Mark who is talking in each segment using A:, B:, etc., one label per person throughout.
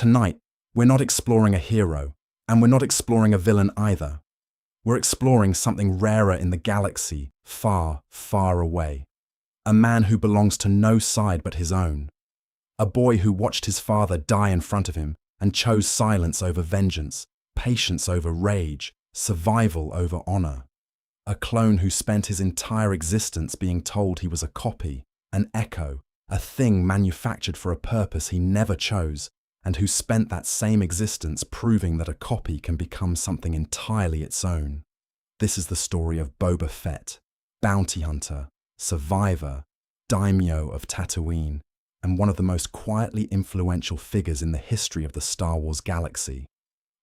A: tonight, we're not exploring a hero, and we're not exploring a villain either. We're exploring something rarer in the galaxy, far, far away. A man who belongs to no side but his own. A boy who watched his father die in front of him and chose silence over vengeance, patience over rage, survival over honor. A clone who spent his entire existence being told he was a copy, an echo, a thing manufactured for a purpose he never chose, and who spent that same existence proving that a copy can become something entirely its own. This is the story of Boba Fett, bounty hunter, survivor, Daimyo of Tatooine, and one of the most quietly influential figures in the history of the Star Wars galaxy.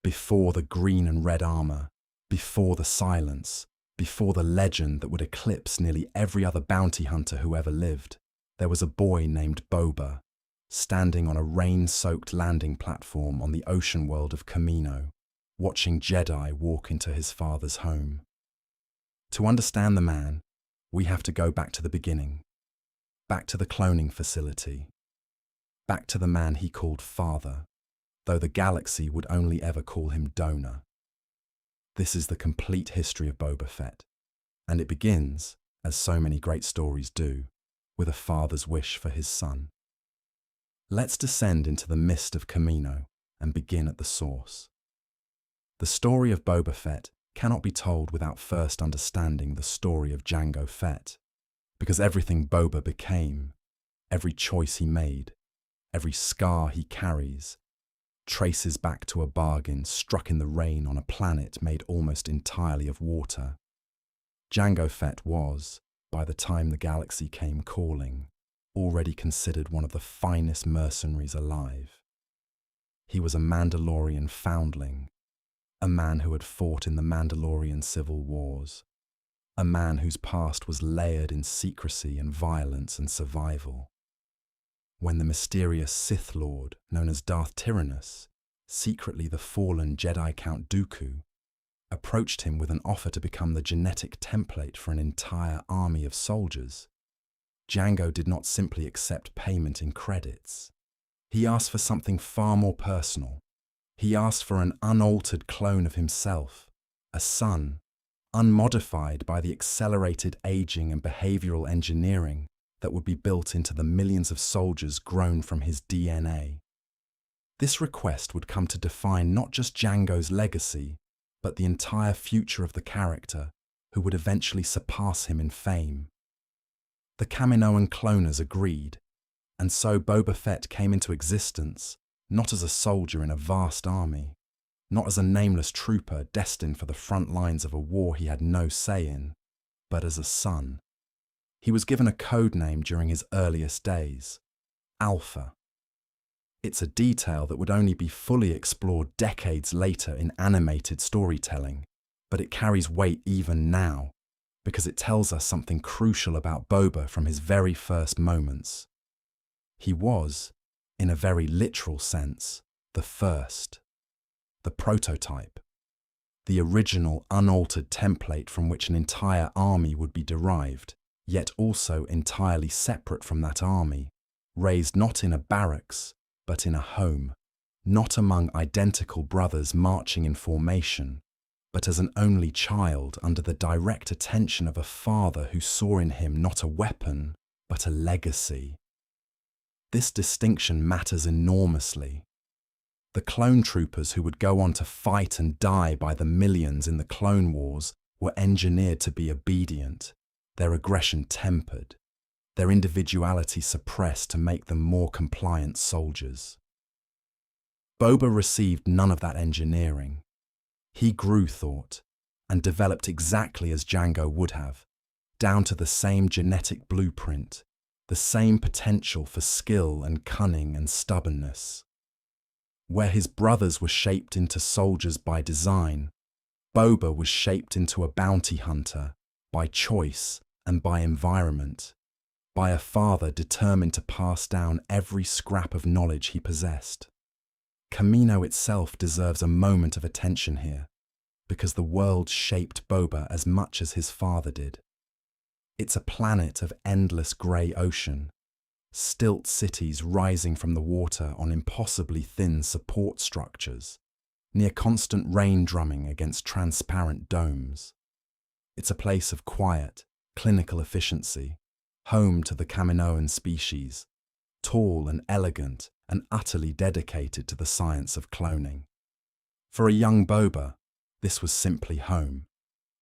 A: Before the green and red armor, before the silence, before the legend that would eclipse nearly every other bounty hunter who ever lived, there was a boy named Boba, standing on a rain-soaked landing platform on the ocean world of Kamino, watching Jedi walk into his father's home. To understand the man, we have to go back to the beginning, back to the cloning facility, back to the man he called father, though the galaxy would only ever call him donor. This is the complete history of Boba Fett, and it begins, as so many great stories do, with a father's wish for his son. Let's descend into the mist of Kamino and begin at the source. The story of Boba Fett cannot be told without first understanding the story of Jango Fett, because everything Boba became, every choice he made, every scar he carries, traces back to a bargain struck in the rain on a planet made almost entirely of water. Jango Fett was, by the time the galaxy came calling, already considered one of the finest mercenaries alive. He was a Mandalorian foundling, a man who had fought in the Mandalorian civil wars, a man whose past was layered in secrecy and violence and survival. When the mysterious Sith Lord, known as Darth Tyrannus, secretly the fallen Jedi Count Dooku, approached him with an offer to become the genetic template for an entire army of soldiers, Jango did not simply accept payment in credits. He asked for something far more personal. He asked for an unaltered clone of himself, a son, unmodified by the accelerated aging and behavioral engineering that would be built into the millions of soldiers grown from his DNA. This request would come to define not just Jango's legacy, but the entire future of the character, who would eventually surpass him in fame. The Kaminoan cloners agreed, and so Boba Fett came into existence, not as a soldier in a vast army, not as a nameless trooper destined for the front lines of a war he had no say in, but as a son. He was given a code name during his earliest days, Alpha. It's a detail that would only be fully explored decades later in animated storytelling, but it carries weight even now, because it tells us something crucial about Boba from his very first moments. He was, in a very literal sense, the first, the prototype, the original unaltered template from which an entire army would be derived, yet also entirely separate from that army, raised not in a barracks, but in a home, not among identical brothers marching in formation, but as an only child under the direct attention of a father who saw in him not a weapon, but a legacy. This distinction matters enormously. The clone troopers who would go on to fight and die by the millions in the Clone Wars were engineered to be obedient, their aggression tempered, their individuality suppressed to make them more compliant soldiers. Boba received none of that engineering. He grew thought and developed exactly as Jango would have, down to the same genetic blueprint, the same potential for skill and cunning and stubbornness. Where his brothers were shaped into soldiers by design, Boba was shaped into a bounty hunter by choice and by environment, by a father determined to pass down every scrap of knowledge he possessed. Kamino itself deserves a moment of attention here, because the world shaped Boba as much as his father did. It's a planet of endless grey ocean, stilt cities rising from the water on impossibly thin support structures, near constant rain drumming against transparent domes. It's a place of quiet, clinical efficiency, home to the Kaminoan species, tall and elegant and utterly dedicated to the science of cloning. For a young Boba, this was simply home.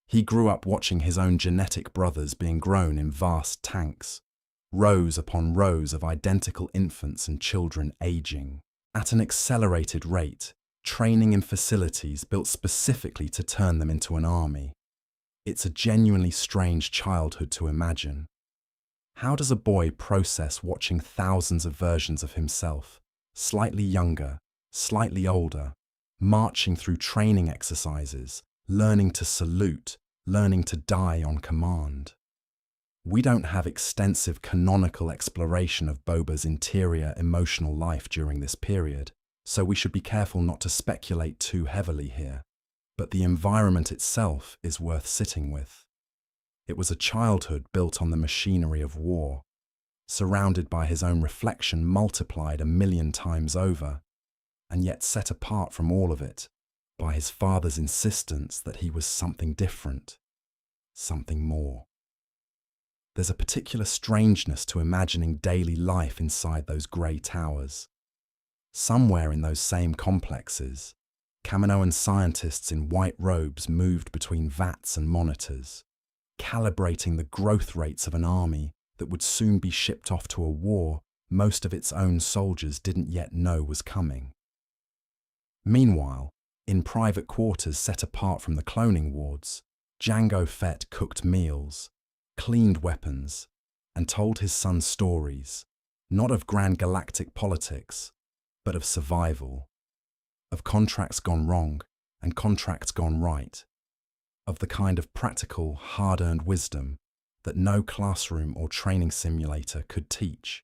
A: He grew up watching his own genetic brothers being grown in vast tanks, rows upon rows of identical infants and children aging at an accelerated rate, training in facilities built specifically to turn them into an army. It's a genuinely strange childhood to imagine. How does a boy process watching thousands of versions of himself, slightly younger, slightly older, marching through training exercises, learning to salute, learning to die on command? We don't have extensive canonical exploration of Boba's interior emotional life during this period, so we should be careful not to speculate too heavily here. But the environment itself is worth sitting with. It was a childhood built on the machinery of war, surrounded by his own reflection multiplied 1,000,000 times over, and yet set apart from all of it by his father's insistence that he was something different, something more. There's a particular strangeness to imagining daily life inside those grey towers. Somewhere in those same complexes, Kaminoan scientists in white robes moved between vats and monitors, calibrating the growth rates of an army that would soon be shipped off to a war most of its own soldiers didn't yet know was coming. Meanwhile, in private quarters set apart from the cloning wards, Jango Fett cooked meals, cleaned weapons, and told his son stories, not of grand galactic politics, but of survival, of contracts gone wrong and contracts gone right, of the kind of practical, hard-earned wisdom that no classroom or training simulator could teach.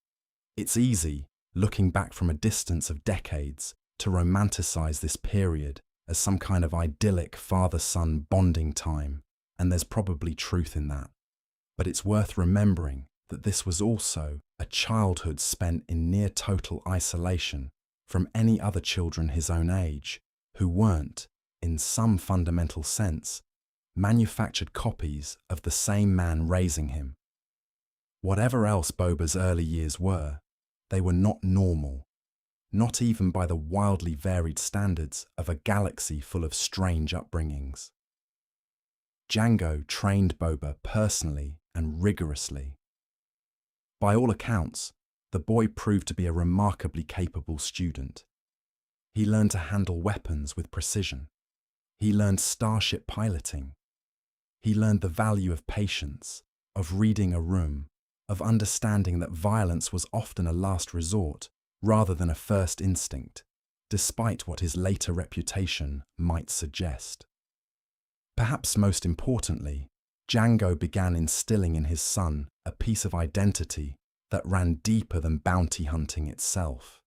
A: It's easy, looking back from a distance of decades, to romanticize this period as some kind of idyllic father-son bonding time, and there's probably truth in that. But it's worth remembering that this was also a childhood spent in near total isolation from any other children his own age, who weren't, in some fundamental sense, manufactured copies of the same man raising him. Whatever else Boba's early years were, they were not normal, not even by the wildly varied standards of a galaxy full of strange upbringings. Jango trained Boba personally and rigorously. By all accounts, the boy proved to be a remarkably capable student. He learned to handle weapons with precision. He learned starship piloting. He learned the value of patience, of reading a room, of understanding that violence was often a last resort rather than a first instinct, despite what his later reputation might suggest. Perhaps most importantly, Jango began instilling in his son a piece of identity that ran deeper than bounty hunting itself.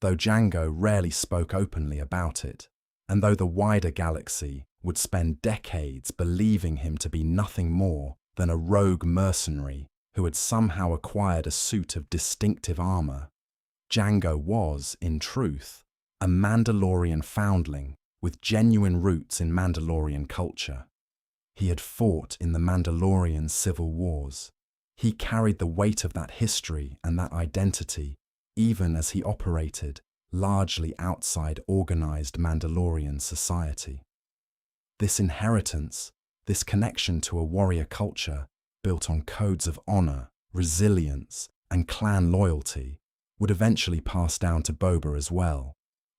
A: Though Jango rarely spoke openly about it, and though the wider galaxy would spend decades believing him to be nothing more than a rogue mercenary who had somehow acquired a suit of distinctive armor, Jango was, in truth, a Mandalorian foundling with genuine roots in Mandalorian culture. He had fought in the Mandalorian civil wars. He carried the weight of that history and that identity, even as he operated largely outside organized Mandalorian society. This inheritance, this connection to a warrior culture built on codes of honor, resilience, and clan loyalty, would eventually pass down to Boba as well,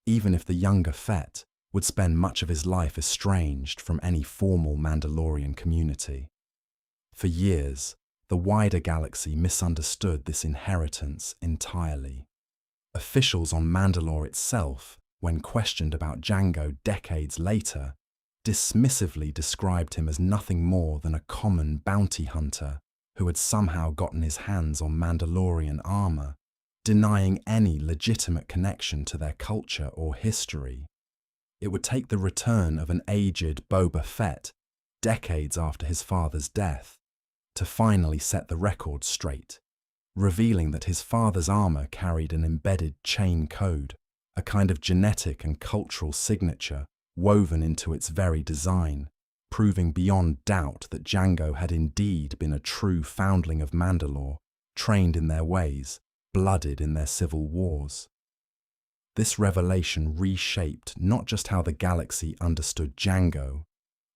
A: even if the younger Fett would spend much of his life estranged from any formal Mandalorian community. For years, the wider galaxy misunderstood this inheritance entirely. Officials on Mandalore itself, when questioned about Jango decades later, dismissively described him as nothing more than a common bounty hunter who had somehow gotten his hands on Mandalorian armor, denying any legitimate connection to their culture or history. It would take the return of an aged Boba Fett, decades after his father's death, to finally set the record straight. revealing that his father's armor carried an embedded chain code, a kind of genetic and cultural signature woven into its very design, proving beyond doubt that Jango had indeed been a true foundling of Mandalore, trained in their ways, blooded in their civil wars. This revelation reshaped not just how the galaxy understood Jango,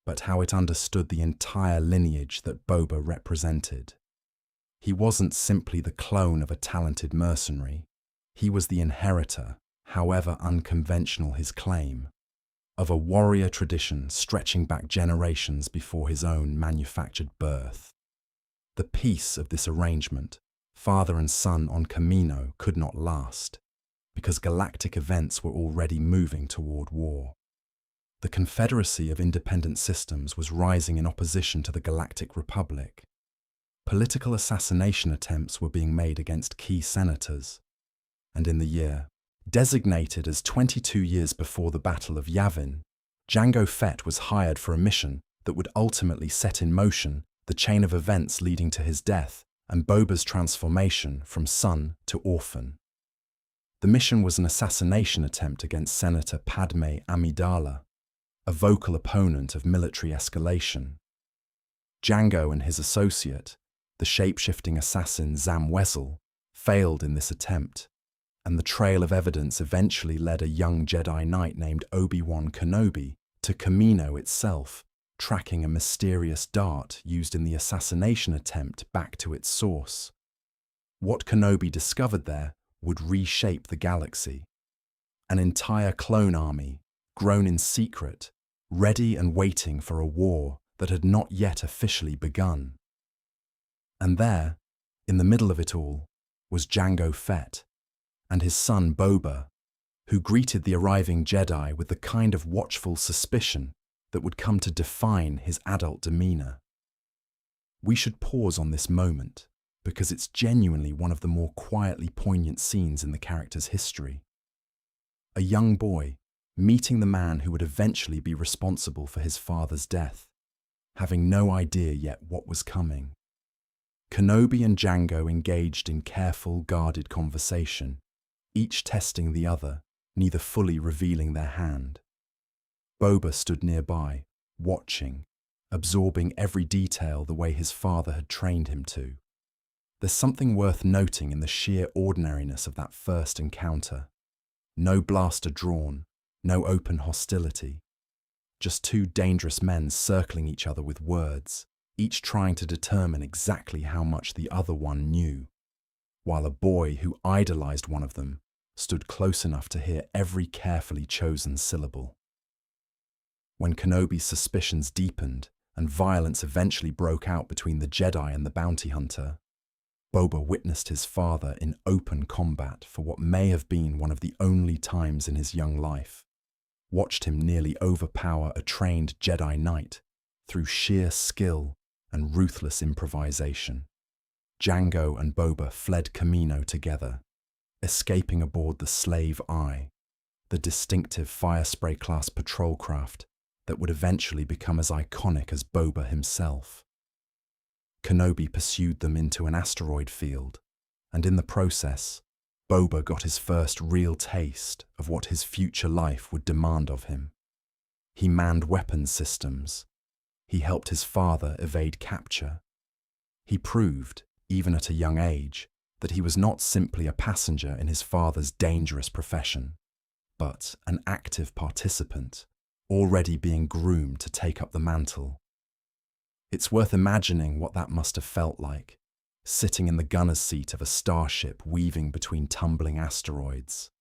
A: but how it understood the entire lineage that Boba represented. He wasn't simply the clone of a talented mercenary. He was the inheritor, however unconventional his claim, of a warrior tradition stretching back generations before his own manufactured birth. The peace of this arrangement, father and son on Kamino, could not last, because galactic events were already moving toward war. The Confederacy of Independent Systems was rising in opposition to the Galactic Republic. Political assassination attempts were being made against key senators, and in the year, designated as 22 years before the Battle of Yavin, Jango Fett was hired for a mission that would ultimately set in motion the chain of events leading to his death and Boba's transformation from son to orphan. The mission was an assassination attempt against Senator Padme Amidala, a vocal opponent of military escalation. Jango and his associate, the shape-shifting assassin Zam Wesell, failed in this attempt, and the trail of evidence eventually led a young Jedi Knight named Obi-Wan Kenobi to Kamino itself, tracking a mysterious dart used in the assassination attempt back to its source. What Kenobi discovered there would reshape the galaxy. An entire clone army, grown in secret, ready and waiting for a war that had not yet officially begun. And there, in the middle of it all, was Jango Fett and his son Boba, who greeted the arriving Jedi with the kind of watchful suspicion that would come to define his adult demeanor. We should pause on this moment, because it's genuinely one of the more quietly poignant scenes in the character's history. A young boy meeting the man who would eventually be responsible for his father's death, having no idea yet what was coming. Kenobi and Jango engaged in careful, guarded conversation, each testing the other, neither fully revealing their hand. Boba stood nearby, watching, absorbing every detail the way his father had trained him to. There's something worth noting in the sheer ordinariness of that first encounter. No blaster drawn, no open hostility. Just two dangerous men circling each other with words, each trying to determine exactly how much the other one knew, while a boy who idolized one of them stood close enough to hear every carefully chosen syllable. When Kenobi's suspicions deepened and violence eventually broke out between the Jedi and the bounty hunter, Boba witnessed his father in open combat for what may have been one of the only times in his young life, watched him nearly overpower a trained Jedi Knight through sheer skill and ruthless improvisation. Jango and Boba fled Kamino together, escaping aboard the Slave Eye, the distinctive Firespray-class patrol craft that would eventually become as iconic as Boba himself. Kenobi pursued them into an asteroid field, and in the process, Boba got his first real taste of what his future life would demand of him. He manned weapons systems. He helped his father evade capture. He proved, even at a young age, that he was not simply a passenger in his father's dangerous profession, but an active participant, already being groomed to take up the mantle. It's worth imagining what that must have felt like, sitting in the gunner's seat of a starship weaving between tumbling asteroids,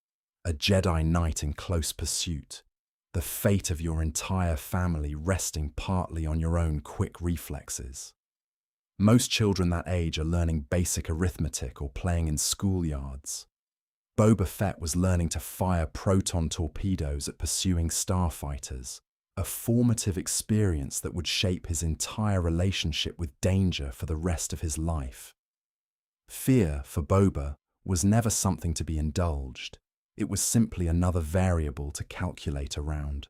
A: a Jedi Knight in close pursuit, the fate of your entire family resting partly on your own quick reflexes. Most children that age are learning basic arithmetic or playing in schoolyards. Boba Fett was learning to fire proton torpedoes at pursuing starfighters, a formative experience that would shape his entire relationship with danger for the rest of his life. Fear, for Boba, was never something to be indulged. It was simply another variable to calculate around.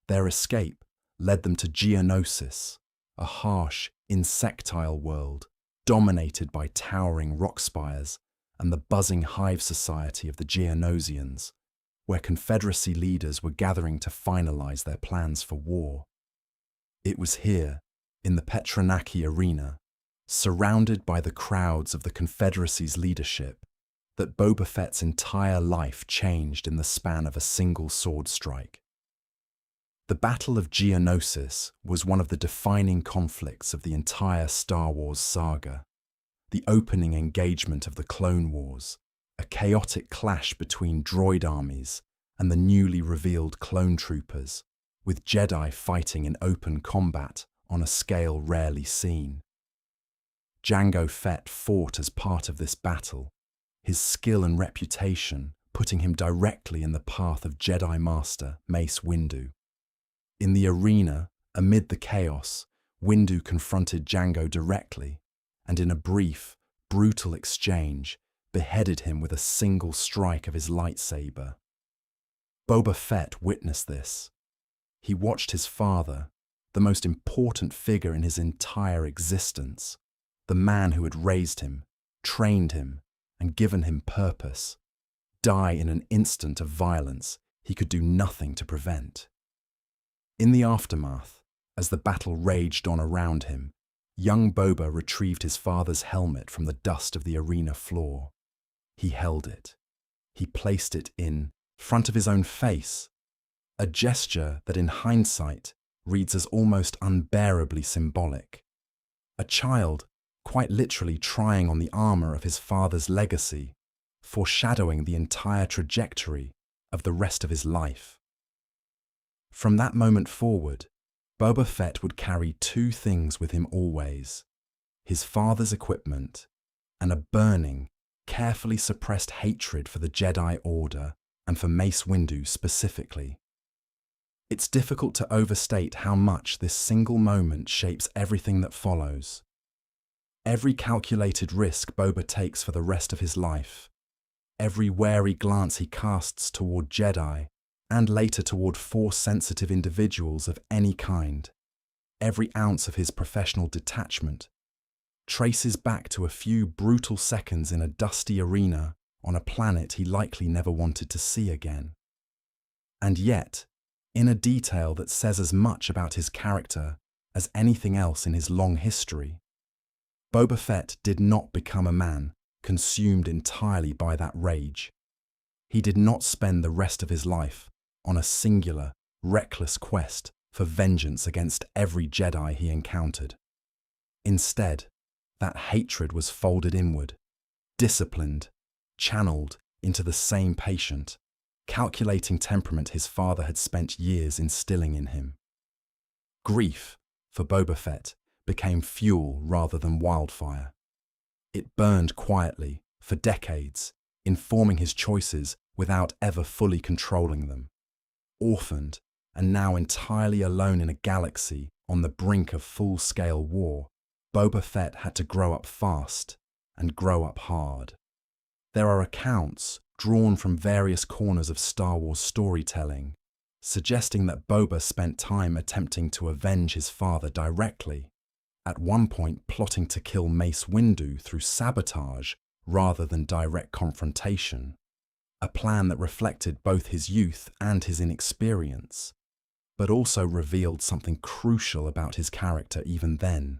A: Their escape led them to Geonosis, a harsh, insectile world dominated by towering rock spires and the buzzing hive society of the Geonosians, where Confederacy leaders were gathering to finalize their plans for war. It was here, in the Petranaki arena, surrounded by the crowds of the Confederacy's leadership, that Boba Fett's entire life changed in the span of a single sword strike. The Battle of Geonosis was one of the defining conflicts of the entire Star Wars saga, the opening engagement of the Clone Wars, a chaotic clash between droid armies and the newly revealed clone troopers, with Jedi fighting in open combat on a scale rarely seen. Jango Fett fought as part of this battle, his skill and reputation putting him directly in the path of Jedi Master Mace Windu. In the arena, amid the chaos, Windu confronted Jango directly, and in a brief, brutal exchange, beheaded him with a single strike of his lightsaber. Boba Fett witnessed this. He watched his father, the most important figure in his entire existence, the man who had raised him, trained him, and given him purpose, die in an instant of violence he could do nothing to prevent. In the aftermath, as the battle raged on around him, young Boba retrieved his father's helmet from the dust of the arena floor. He held it. He placed it in front of his own face, a gesture that in hindsight reads as almost unbearably symbolic. A child quite literally trying on the armor of his father's legacy, foreshadowing the entire trajectory of the rest of his life. From that moment forward, Boba Fett would carry two things with him always: his father's equipment and a burning, carefully suppressed hatred for the Jedi Order and for Mace Windu specifically. It's difficult to overstate how much this single moment shapes everything that follows. Every calculated risk Boba takes for the rest of his life, every wary glance he casts toward Jedi and later toward Force-sensitive individuals of any kind, every ounce of his professional detachment, traces back to a few brutal seconds in a dusty arena on a planet he likely never wanted to see again. And yet, in a detail that says as much about his character as anything else in his long history, Boba Fett did not become a man consumed entirely by that rage. He did not spend the rest of his life on a singular, reckless quest for vengeance against every Jedi he encountered. Instead, that hatred was folded inward, disciplined, channeled into the same patient, calculating temperament his father had spent years instilling in him. Grief, for Boba Fett, became fuel rather than wildfire. It burned quietly, for decades, informing his choices without ever fully controlling them. Orphaned, and now entirely alone in a galaxy on the brink of full-scale war, Boba Fett had to grow up fast and grow up hard. There are accounts, drawn from various corners of Star Wars storytelling, suggesting that Boba spent time attempting to avenge his father directly, at one point plotting to kill Mace Windu through sabotage rather than direct confrontation, a plan that reflected both his youth and his inexperience, but also revealed something crucial about his character even then.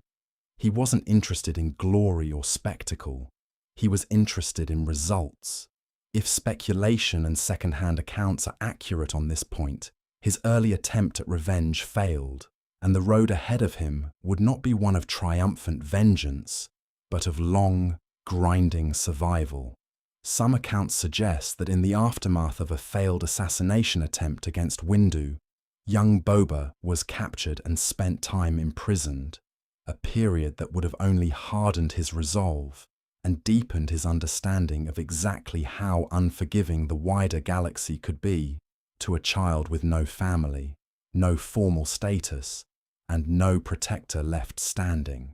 A: He wasn't interested in glory or spectacle. He was interested in results. If speculation and second-hand accounts are accurate on this point, his early attempt at revenge failed, and the road ahead of him would not be one of triumphant vengeance, but of long, grinding survival. Some accounts suggest that in the aftermath of a failed assassination attempt against Windu, young Boba was captured and spent time imprisoned, a period that would have only hardened his resolve and deepened his understanding of exactly how unforgiving the wider galaxy could be to a child with no family, no formal status, and no protector left standing.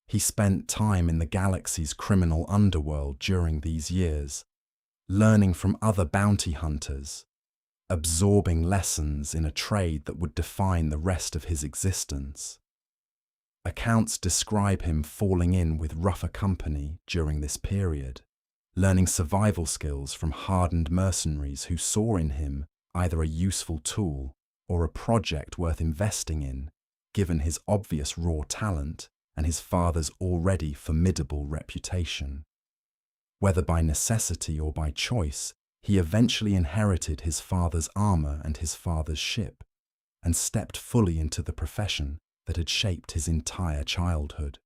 A: He spent time in the galaxy's criminal underworld during these years, learning from other bounty hunters, absorbing lessons in a trade that would define the rest of his existence. Accounts describe him falling in with rougher company during this period, learning survival skills from hardened mercenaries who saw in him either a useful tool or a project worth investing in, given his obvious raw talent and his father's already formidable reputation. Whether by necessity or by choice, he eventually inherited his father's armor and his father's ship, and stepped fully into the profession that had shaped his entire childhood.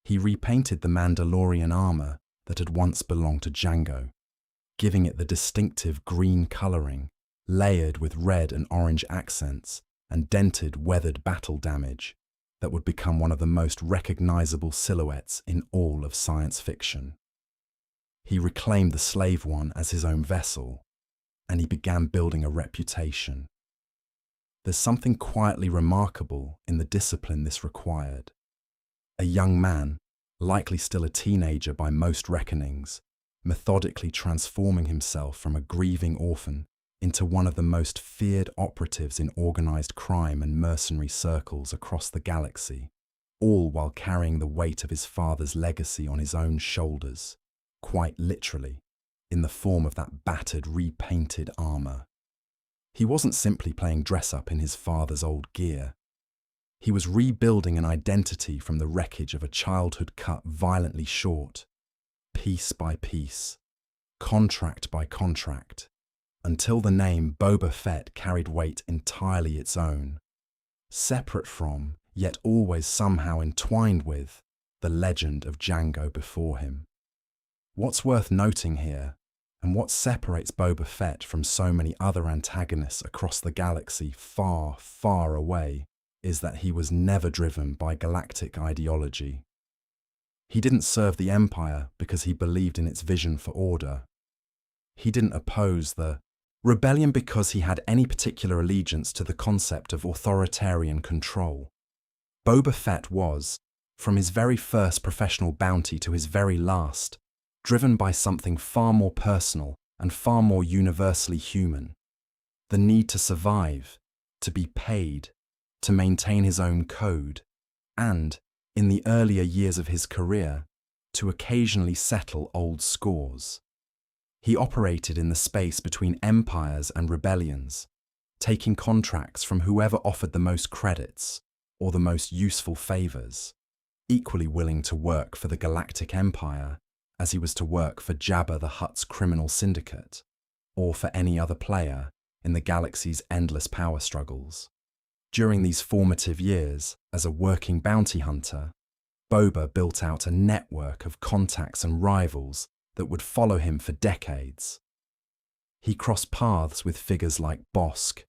A: He repainted the Mandalorian armor that had once belonged to Jango, giving it the distinctive green coloring, layered with red and orange accents and dented, weathered battle damage that would become one of the most recognizable silhouettes in all of science fiction. He reclaimed the Slave One as his own vessel, and he began building a reputation. There's something quietly remarkable in the discipline this required. A young man, likely still a teenager by most reckonings, methodically transforming himself from a grieving orphan into one of the most feared operatives in organized crime and mercenary circles across the galaxy, all while carrying the weight of his father's legacy on his own shoulders, quite literally, in the form of that battered, repainted armor. He wasn't simply playing dress-up in his father's old gear. He was rebuilding an identity from the wreckage of a childhood cut violently short, piece by piece, contract by contract, until the name Boba Fett carried weight entirely its own, separate from, yet always somehow entwined with, the legend of Jango before him. What's worth noting here, and what separates Boba Fett from so many other antagonists across the galaxy far, far away, is that he was never driven by galactic ideology. He didn't serve the Empire because he believed in its vision for order. He didn't oppose the rebellion because he had any particular allegiance to the concept of authoritarian control. Boba Fett was, from his very first professional bounty to his very last, driven by something far more personal and far more universally human: the need to survive, to be paid, to maintain his own code, and, in the earlier years of his career, to occasionally settle old scores. He operated in the space between empires and rebellions, taking contracts from whoever offered the most credits or the most useful favors, equally willing to work for the Galactic Empire as he was to work for Jabba the Hutt's criminal syndicate, or for any other player in the galaxy's endless power struggles. During these formative years, as a working bounty hunter, Boba built out a network of contacts and rivals that would follow him for decades. He crossed paths with figures like Bosk,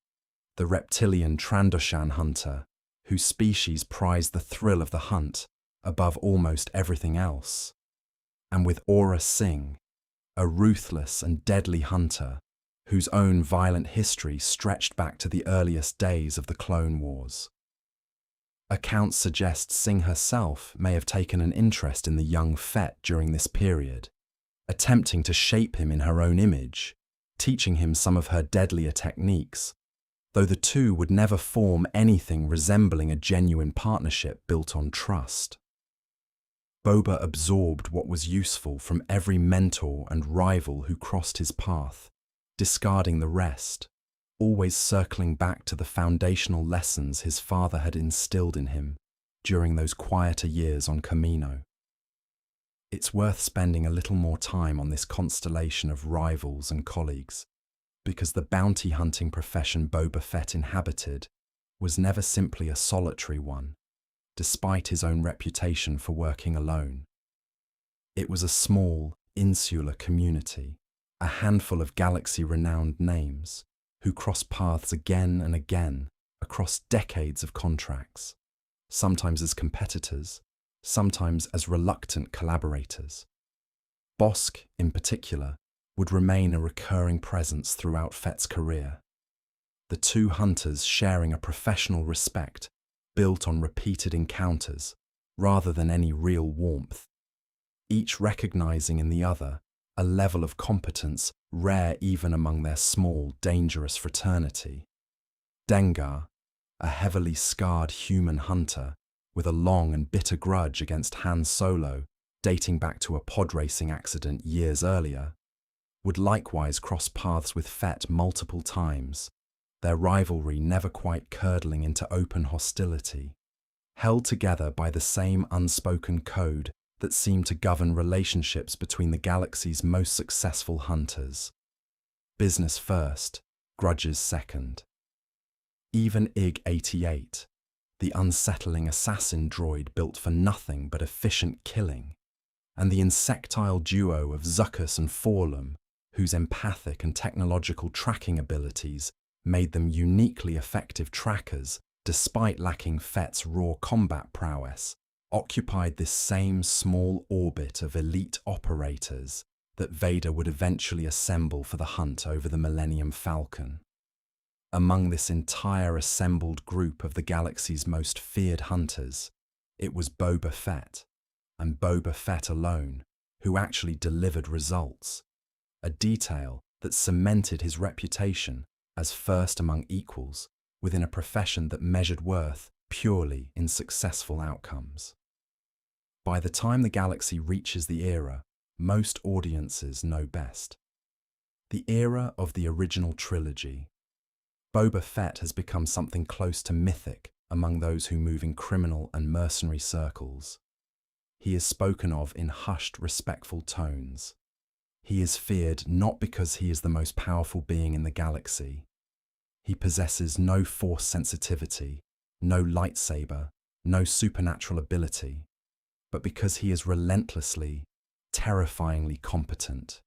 A: the reptilian Trandoshan hunter, whose species prized the thrill of the hunt above almost everything else, and with Aura Singh, a ruthless and deadly hunter whose own violent history stretched back to the earliest days of the Clone Wars. Accounts suggest Singh herself may have taken an interest in the young Fett during this period, attempting to shape him in her own image, teaching him some of her deadlier techniques, though the two would never form anything resembling a genuine partnership built on trust. Boba absorbed what was useful from every mentor and rival who crossed his path, discarding the rest, always circling back to the foundational lessons his father had instilled in him during those quieter years on Kamino. It's worth spending a little more time on this constellation of rivals and colleagues, because the bounty hunting profession Boba Fett inhabited was never simply a solitary one, despite his own reputation for working alone. It was a small, insular community, a handful of galaxy-renowned names, who crossed paths again and again across decades of contracts, sometimes as competitors, sometimes as reluctant collaborators. Bosk, in particular, would remain a recurring presence throughout Fett's career, the two hunters sharing a professional respect built on repeated encounters rather than any real warmth, each recognizing in the other a level of competence rare even among their small, dangerous fraternity. Dengar, a heavily scarred human hunter with a long and bitter grudge against Han Solo, dating back to a pod racing accident years earlier, would likewise cross paths with Fett multiple times, their rivalry never quite curdling into open hostility, held together by the same unspoken code that seemed to govern relationships between the galaxy's most successful hunters. Business first, grudges second. Even IG-88, the unsettling assassin droid built for nothing but efficient killing, and the insectile duo of Zuckuss and Forlum, whose empathic and technological tracking abilities made them uniquely effective trackers despite lacking Fett's raw combat prowess, occupied this same small orbit of elite operators that Vader would eventually assemble for the hunt over the Millennium Falcon. Among this entire assembled group of the galaxy's most feared hunters, it was Boba Fett, and Boba Fett alone, who actually delivered results, a detail that cemented his reputation as first among equals within a profession that measured worth purely in successful outcomes. By the time the galaxy reaches the era most audiences know best, the era of the original trilogy, Boba Fett has become something close to mythic among those who move in criminal and mercenary circles. He is spoken of in hushed, respectful tones. He is feared not because he is the most powerful being in the galaxy. He possesses no force sensitivity, no lightsaber, no supernatural ability, but because he is relentlessly, terrifyingly competent.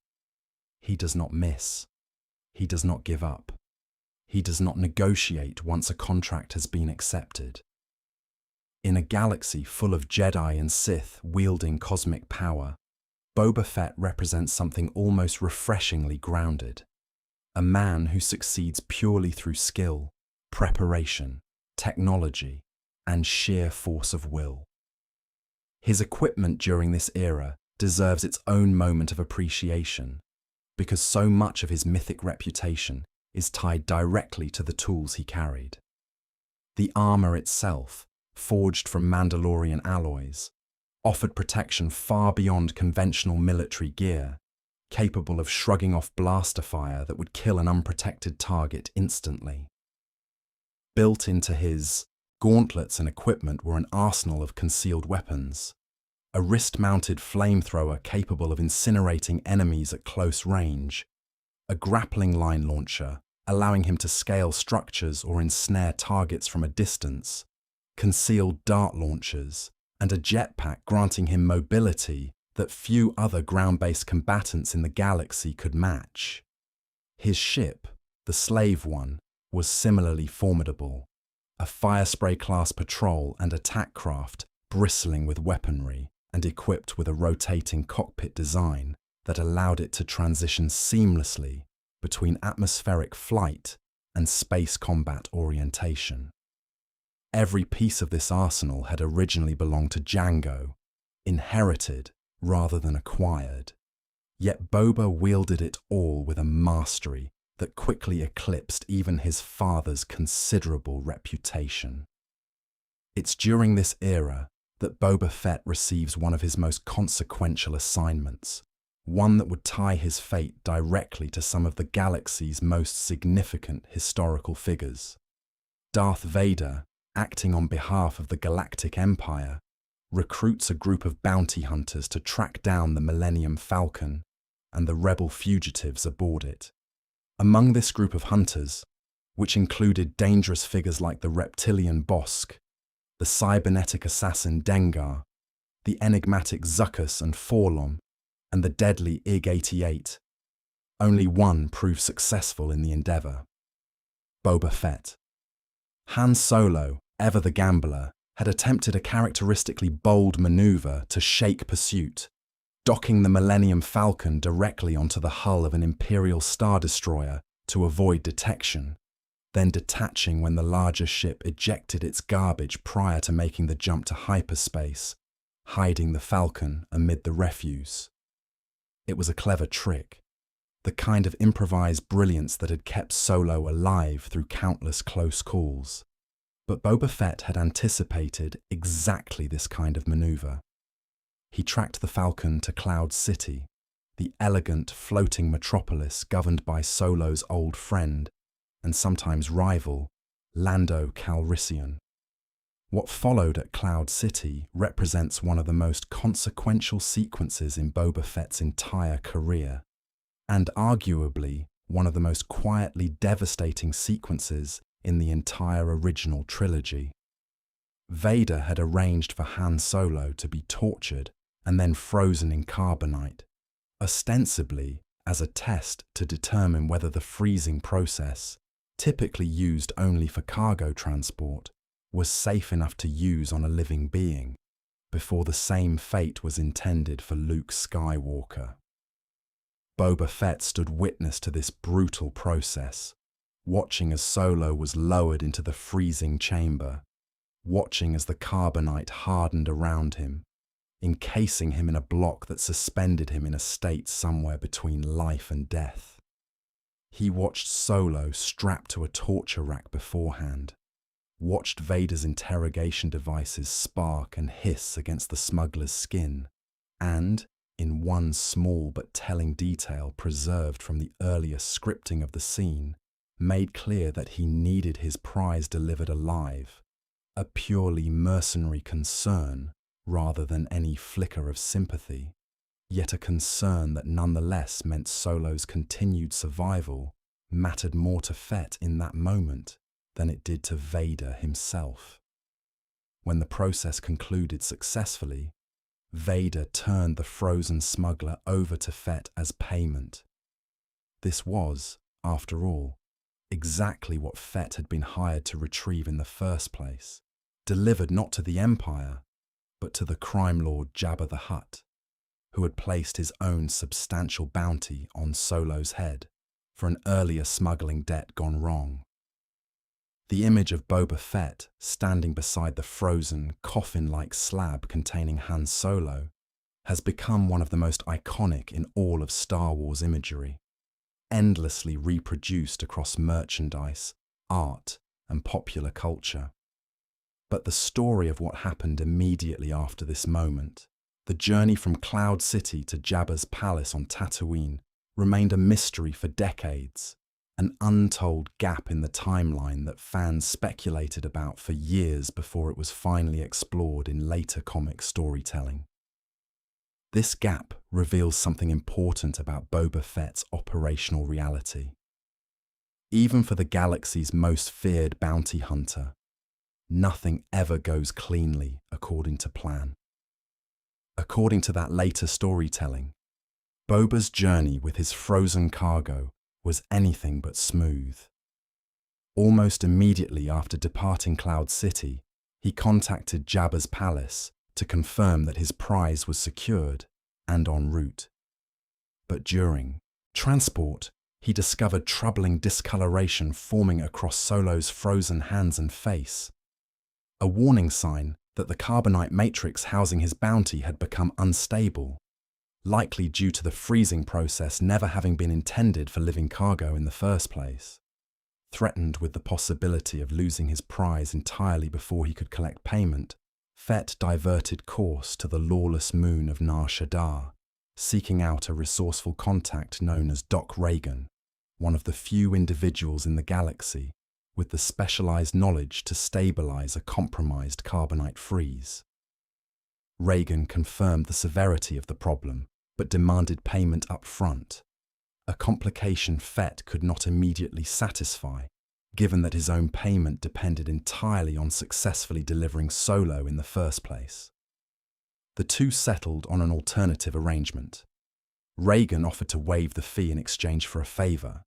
A: He does not miss. He does not give up. He does not negotiate once a contract has been accepted. In a galaxy full of Jedi and Sith wielding cosmic power, Boba Fett represents something almost refreshingly grounded. A man who succeeds purely through skill, preparation, technology, and sheer force of will. His equipment during this era deserves its own moment of appreciation, because so much of his mythic reputation is tied directly to the tools he carried. The armor itself, forged from Mandalorian alloys, offered protection far beyond conventional military gear, capable of shrugging off blaster fire that would kill an unprotected target instantly. Built into his gauntlets and equipment were an arsenal of concealed weapons, a wrist-mounted flamethrower capable of incinerating enemies at close range, a grappling line launcher allowing him to scale structures or ensnare targets from a distance, concealed dart launchers, and a jetpack granting him mobility that few other ground-based combatants in the galaxy could match. His ship, the Slave One, was similarly formidable, a Firespray-class patrol and attack craft bristling with weaponry and equipped with a rotating cockpit design that allowed it to transition seamlessly between atmospheric flight and space combat orientation. Every piece of this arsenal had originally belonged to Jango, inherited rather than acquired. Yet Boba wielded it all with a mastery that quickly eclipsed even his father's considerable reputation. It's during this era that Boba Fett receives one of his most consequential assignments, one that would tie his fate directly to some of the galaxy's most significant historical figures. Darth Vader, acting on behalf of the Galactic Empire, recruits a group of bounty hunters to track down the Millennium Falcon and the rebel fugitives aboard it. Among this group of hunters, which included dangerous figures like the reptilian Bosk, the cybernetic assassin Dengar, the enigmatic Zuckuss and Forlom, and the deadly IG-88, only one proved successful in the endeavour: Boba Fett. Han Solo, ever the gambler, had attempted a characteristically bold manoeuvre to shake pursuit, docking the Millennium Falcon directly onto the hull of an Imperial Star Destroyer to avoid detection, then detaching when the larger ship ejected its garbage prior to making the jump to hyperspace, hiding the Falcon amid the refuse. It was a clever trick, the kind of improvised brilliance that had kept Solo alive through countless close calls. But Boba Fett had anticipated exactly this kind of maneuver. He tracked the Falcon to Cloud City, the elegant, floating metropolis governed by Solo's old friend and sometimes rival, Lando Calrissian. What followed at Cloud City represents one of the most consequential sequences in Boba Fett's entire career, and arguably one of the most quietly devastating sequences in the entire original trilogy. Vader had arranged for Han Solo to be tortured and then frozen in carbonite, ostensibly as a test to determine whether the freezing process, typically used only for cargo transport, was safe enough to use on a living being, before the same fate was intended for Luke Skywalker. Boba Fett stood witness to this brutal process, watching as Solo was lowered into the freezing chamber, watching as the carbonite hardened around him, encasing him in a block that suspended him in a state somewhere between life and death. He watched Solo strapped to a torture rack beforehand, watched Vader's interrogation devices spark and hiss against the smuggler's skin, and, in one small but telling detail preserved from the earlier scripting of the scene, made clear that he needed his prize delivered alive, a purely mercenary concern rather than any flicker of sympathy, yet a concern that nonetheless meant Solo's continued survival mattered more to Fett in that moment than it did to Vader himself. When the process concluded successfully, Vader turned the frozen smuggler over to Fett as payment. This was, after all, exactly what Fett had been hired to retrieve in the first place, delivered not to the Empire, but to the crime lord Jabba the Hutt, who had placed his own substantial bounty on Solo's head for an earlier smuggling debt gone wrong. The image of Boba Fett standing beside the frozen, coffin-like slab containing Han Solo has become one of the most iconic in all of Star Wars imagery, endlessly reproduced across merchandise, art, and popular culture. But the story of what happened immediately after this moment, the journey from Cloud City to Jabba's palace on Tatooine, remained a mystery for decades, an untold gap in the timeline that fans speculated about for years before it was finally explored in later comic storytelling. This gap reveals something important about Boba Fett's operational reality. Even for the galaxy's most feared bounty hunter, nothing ever goes cleanly according to plan. According to that later storytelling, Boba's journey with his frozen cargo was anything but smooth. Almost immediately after departing Cloud City, he contacted Jabba's palace to confirm that his prize was secured and en route. But during transport, he discovered troubling discoloration forming across Solo's frozen hands and face, a warning sign that the carbonite matrix housing his bounty had become unstable, likely due to the freezing process never having been intended for living cargo in the first place. Threatened with the possibility of losing his prize entirely before he could collect payment, Fett diverted course to the lawless moon of Nar Shaddaa, seeking out a resourceful contact known as Doc Reagan, one of the few individuals in the galaxy with the specialized knowledge to stabilize a compromised carbonite freeze. Reagan confirmed the severity of the problem, but demanded payment up front, a complication Fett could not immediately satisfy, given that his own payment depended entirely on successfully delivering Solo in the first place. The two settled on an alternative arrangement. Reagan offered to waive the fee in exchange for a favor,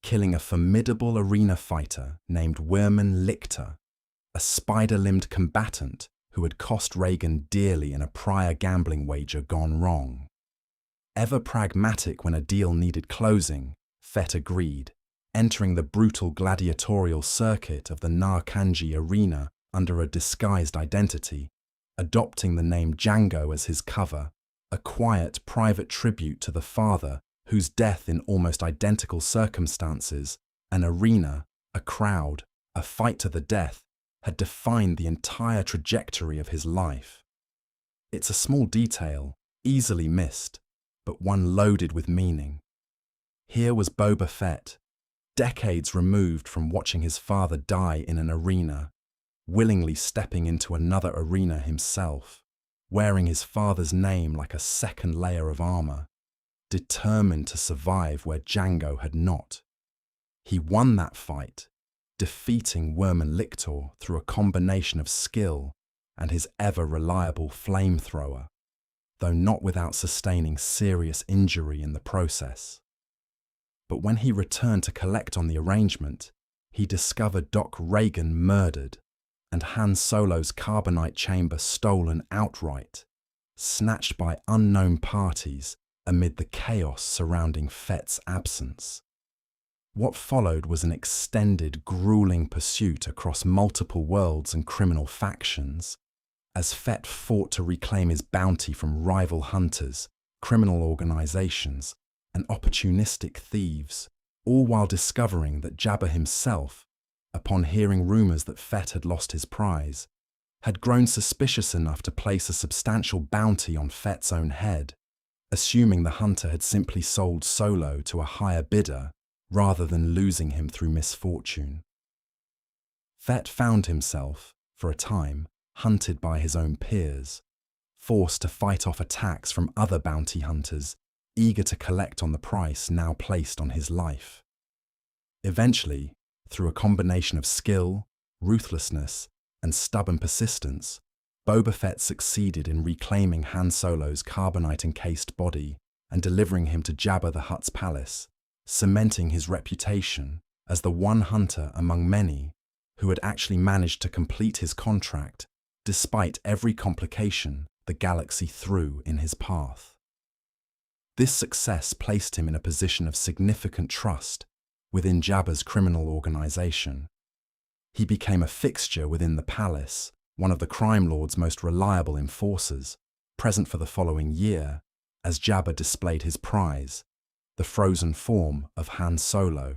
A: killing a formidable arena fighter named Werman Lichter, a spider-limbed combatant who had cost Reagan dearly in a prior gambling wager gone wrong. Ever pragmatic when a deal needed closing, Fett agreed, entering the brutal gladiatorial circuit of the Narkanji arena under a disguised identity, adopting the name Jango as his cover, a quiet private tribute to the father whose death in almost identical circumstances, an arena, a crowd, a fight to the death, had defined the entire trajectory of his life. It's a small detail, easily missed, but one loaded with meaning. Here was Boba Fett, decades removed from watching his father die in an arena, willingly stepping into another arena himself, wearing his father's name like a second layer of armor, determined to survive where Jango had not. He won that fight, defeating Worman Lictor through a combination of skill and his ever-reliable flamethrower, though not without sustaining serious injury in the process. But when he returned to collect on the arrangement, he discovered Doc Reagan murdered and Han Solo's carbonite chamber stolen outright, snatched by unknown parties amid the chaos surrounding Fett's absence. What followed was an extended, grueling pursuit across multiple worlds and criminal factions, as Fett fought to reclaim his bounty from rival hunters, criminal organizations, and opportunistic thieves, all while discovering that Jabba himself, upon hearing rumors that Fett had lost his prize, had grown suspicious enough to place a substantial bounty on Fett's own head, assuming the hunter had simply sold Solo to a higher bidder rather than losing him through misfortune. Fett found himself, for a time, hunted by his own peers, forced to fight off attacks from other bounty hunters eager to collect on the price now placed on his life. Eventually, through a combination of skill, ruthlessness, and stubborn persistence, Boba Fett succeeded in reclaiming Han Solo's carbonite-encased body and delivering him to Jabba the Hutt's palace, cementing his reputation as the one hunter among many who had actually managed to complete his contract despite every complication the galaxy threw in his path. This success placed him in a position of significant trust within Jabba's criminal organization. He became a fixture within the palace, one of the crime lord's most reliable enforcers, present for the following year as Jabba displayed his prize, the frozen form of Han Solo,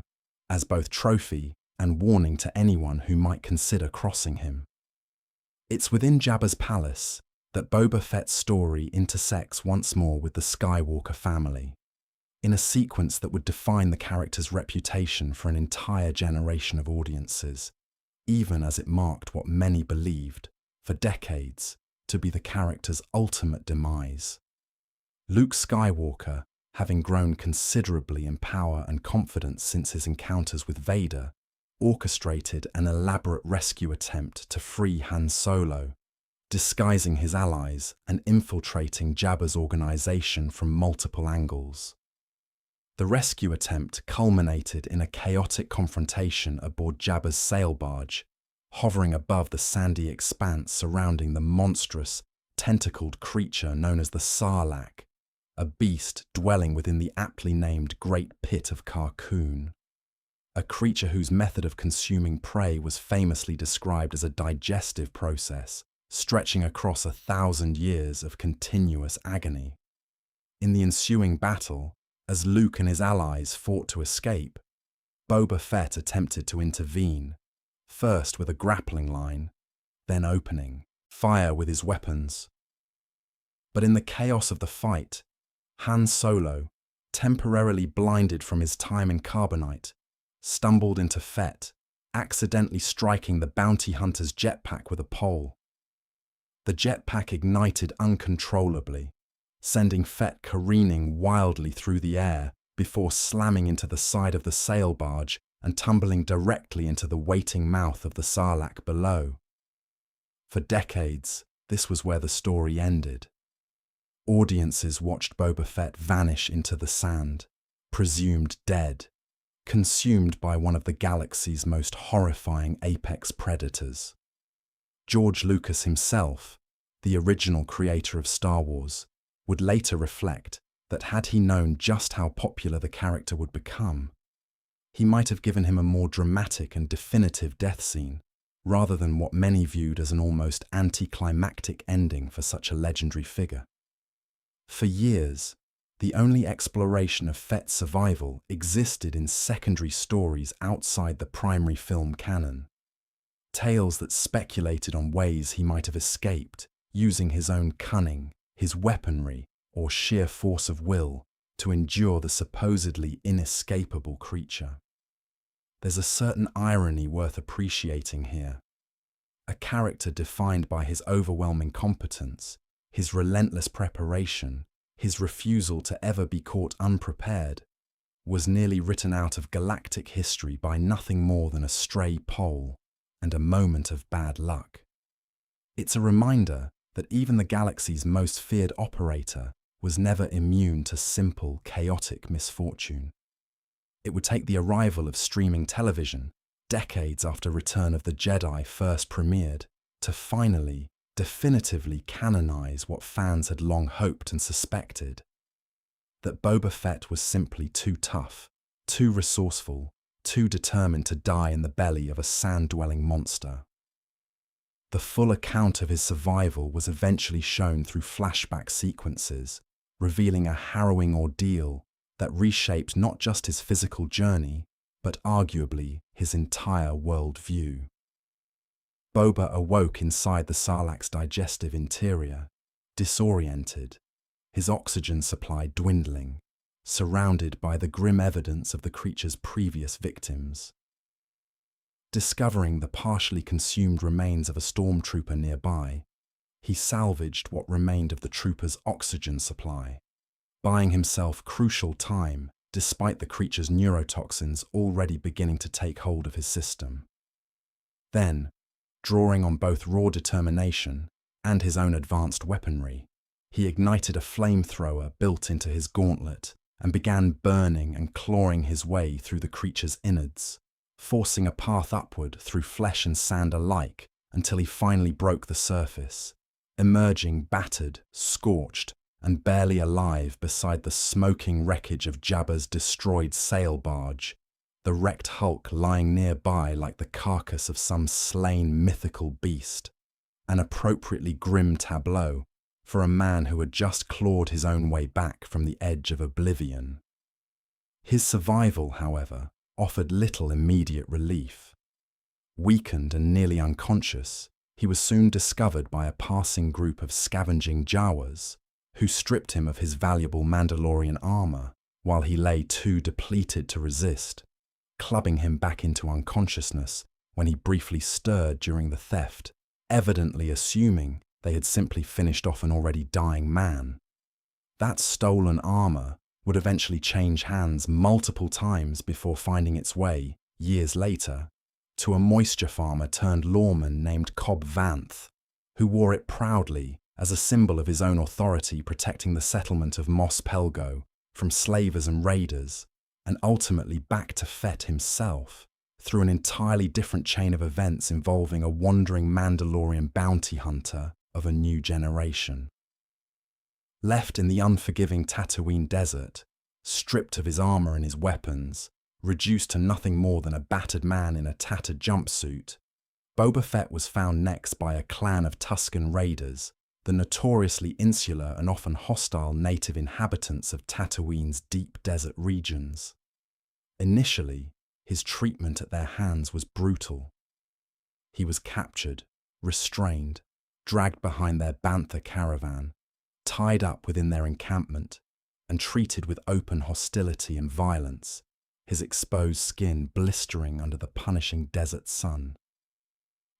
A: as both trophy and warning to anyone who might consider crossing him. It's within Jabba's palace that Boba Fett's story intersects once more with the Skywalker family, in a sequence that would define the character's reputation for an entire generation of audiences, even as it marked what many believed, for decades, to be the character's ultimate demise. Luke Skywalker, having grown considerably in power and confidence since his encounters with Vader, orchestrated an elaborate rescue attempt to free Han Solo, disguising his allies and infiltrating Jabba's organization from multiple angles. The rescue attempt culminated in a chaotic confrontation aboard Jabba's sail barge, hovering above the sandy expanse surrounding the monstrous, tentacled creature known as the Sarlacc, a beast dwelling within the aptly named Great Pit of Carkoon, a creature whose method of consuming prey was famously described as a digestive process, stretching across 1,000 years of continuous agony. In the ensuing battle, as Luke and his allies fought to escape, Boba Fett attempted to intervene, first with a grappling line, then opening fire with his weapons. But in the chaos of the fight, Han Solo, temporarily blinded from his time in carbonite, stumbled into Fett, accidentally striking the bounty hunter's jetpack with a pole. The jetpack ignited uncontrollably, sending Fett careening wildly through the air before slamming into the side of the sail barge and tumbling directly into the waiting mouth of the Sarlacc below. For decades, this was where the story ended. Audiences watched Boba Fett vanish into the sand, presumed dead, consumed by one of the galaxy's most horrifying apex predators. George Lucas himself, the original creator of Star Wars, would later reflect that had he known just how popular the character would become, he might have given him a more dramatic and definitive death scene, rather than what many viewed as an almost anticlimactic ending for such a legendary figure. For years, the only exploration of Fett's survival existed in secondary stories outside the primary film canon. Tales that speculated on ways he might have escaped, using his own cunning, his weaponry, or sheer force of will to endure the supposedly inescapable creature. There's a certain irony worth appreciating here. A character defined by his overwhelming competence, his relentless preparation, his refusal to ever be caught unprepared, was nearly written out of galactic history by nothing more than a stray pole and a moment of bad luck. It's a reminder that even the galaxy's most feared operator was never immune to simple, chaotic misfortune. It would take the arrival of streaming television, decades after Return of the Jedi first premiered, to finally, definitively canonize what fans had long hoped and suspected: that Boba Fett was simply too tough, too resourceful, too determined to die in the belly of a sand-dwelling monster. The full account of his survival was eventually shown through flashback sequences, revealing a harrowing ordeal that reshaped not just his physical journey, but arguably his entire worldview. Boba awoke inside the Sarlacc's digestive interior, disoriented, his oxygen supply dwindling, surrounded by the grim evidence of the creature's previous victims. Discovering the partially consumed remains of a stormtrooper nearby, he salvaged what remained of the trooper's oxygen supply, buying himself crucial time despite the creature's neurotoxins already beginning to take hold of his system. Then, drawing on both raw determination and his own advanced weaponry, he ignited a flamethrower built into his gauntlet and began burning and clawing his way through the creature's innards, forcing a path upward through flesh and sand alike until he finally broke the surface, emerging battered, scorched, and barely alive beside the smoking wreckage of Jabba's destroyed sail barge, the wrecked hulk lying nearby like the carcass of some slain mythical beast, an appropriately grim tableau for a man who had just clawed his own way back from the edge of oblivion. His survival, however, offered little immediate relief. Weakened and nearly unconscious, he was soon discovered by a passing group of scavenging Jawas, who stripped him of his valuable Mandalorian armor while he lay too depleted to resist, clubbing him back into unconsciousness when he briefly stirred during the theft, evidently assuming they had simply finished off an already dying man. That stolen armor would eventually change hands multiple times before finding its way, years later, to a moisture farmer turned lawman named Cobb Vanth, who wore it proudly as a symbol of his own authority protecting the settlement of Mos Pelgo from slavers and raiders, and ultimately back to Fett himself through an entirely different chain of events involving a wandering Mandalorian bounty hunter of a new generation. Left in the unforgiving Tatooine desert, stripped of his armor and his weapons, reduced to nothing more than a battered man in a tattered jumpsuit, Boba Fett was found next by a clan of Tusken Raiders, the notoriously insular and often hostile native inhabitants of Tatooine's deep desert regions. Initially, his treatment at their hands was brutal. He was captured, restrained, dragged behind their bantha caravan, tied up within their encampment, and treated with open hostility and violence, his exposed skin blistering under the punishing desert sun.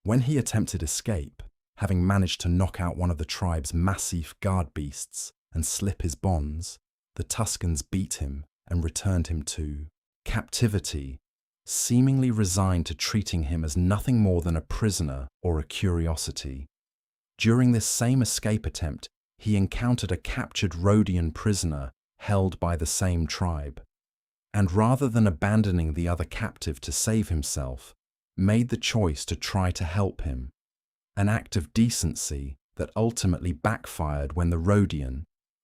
A: When he attempted escape, having managed to knock out one of the tribe's massif guard beasts and slip his bonds, the Tuskens beat him and returned him to captivity, seemingly resigned to treating him as nothing more than a prisoner or a curiosity. During this same escape attempt, he encountered a captured Rodian prisoner held by the same tribe, and rather than abandoning the other captive to save himself, made the choice to try to help him, an act of decency that ultimately backfired when the Rodian,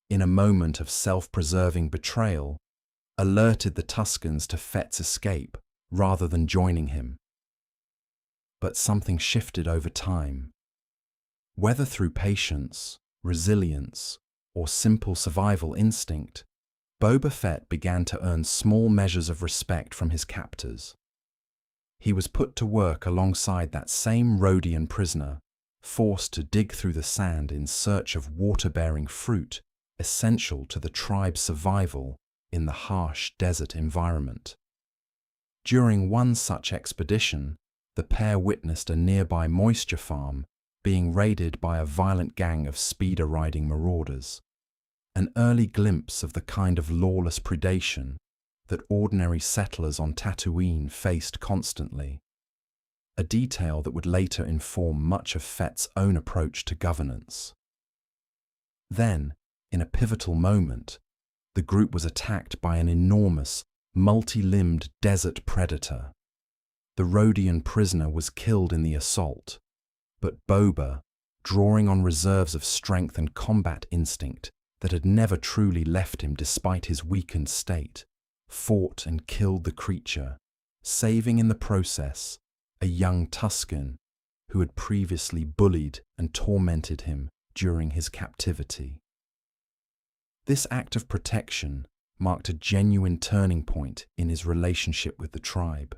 A: in a moment of self-preserving betrayal, alerted the Tuskens to Fett's escape rather than joining him. But something shifted over time. Whether through patience, resilience, or simple survival instinct, Boba Fett began to earn small measures of respect from his captors. He was put to work alongside that same Rhodian prisoner, forced to dig through the sand in search of water-bearing fruit essential to the tribe's survival in the harsh desert environment. During one such expedition, the pair witnessed a nearby moisture farm being raided by a violent gang of speeder-riding marauders, an early glimpse of the kind of lawless predation that ordinary settlers on Tatooine faced constantly, a detail that would later inform much of Fett's own approach to governance. Then, in a pivotal moment, the group was attacked by an enormous, multi-limbed desert predator. The Rhodian prisoner was killed in the assault, but Boba, drawing on reserves of strength and combat instinct that had never truly left him despite his weakened state, fought and killed the creature, saving in the process a young Tusken who had previously bullied and tormented him during his captivity. This act of protection marked a genuine turning point in his relationship with the tribe.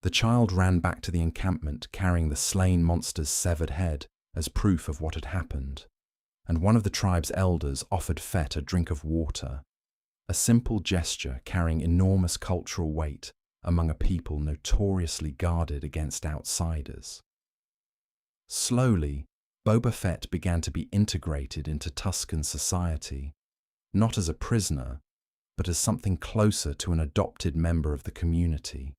A: The child ran back to the encampment carrying the slain monster's severed head as proof of what had happened, and one of the tribe's elders offered Fett a drink of water, a simple gesture carrying enormous cultural weight among a people notoriously guarded against outsiders. Slowly, Boba Fett began to be integrated into Tusken society, not as a prisoner, but as something closer to an adopted member of the community.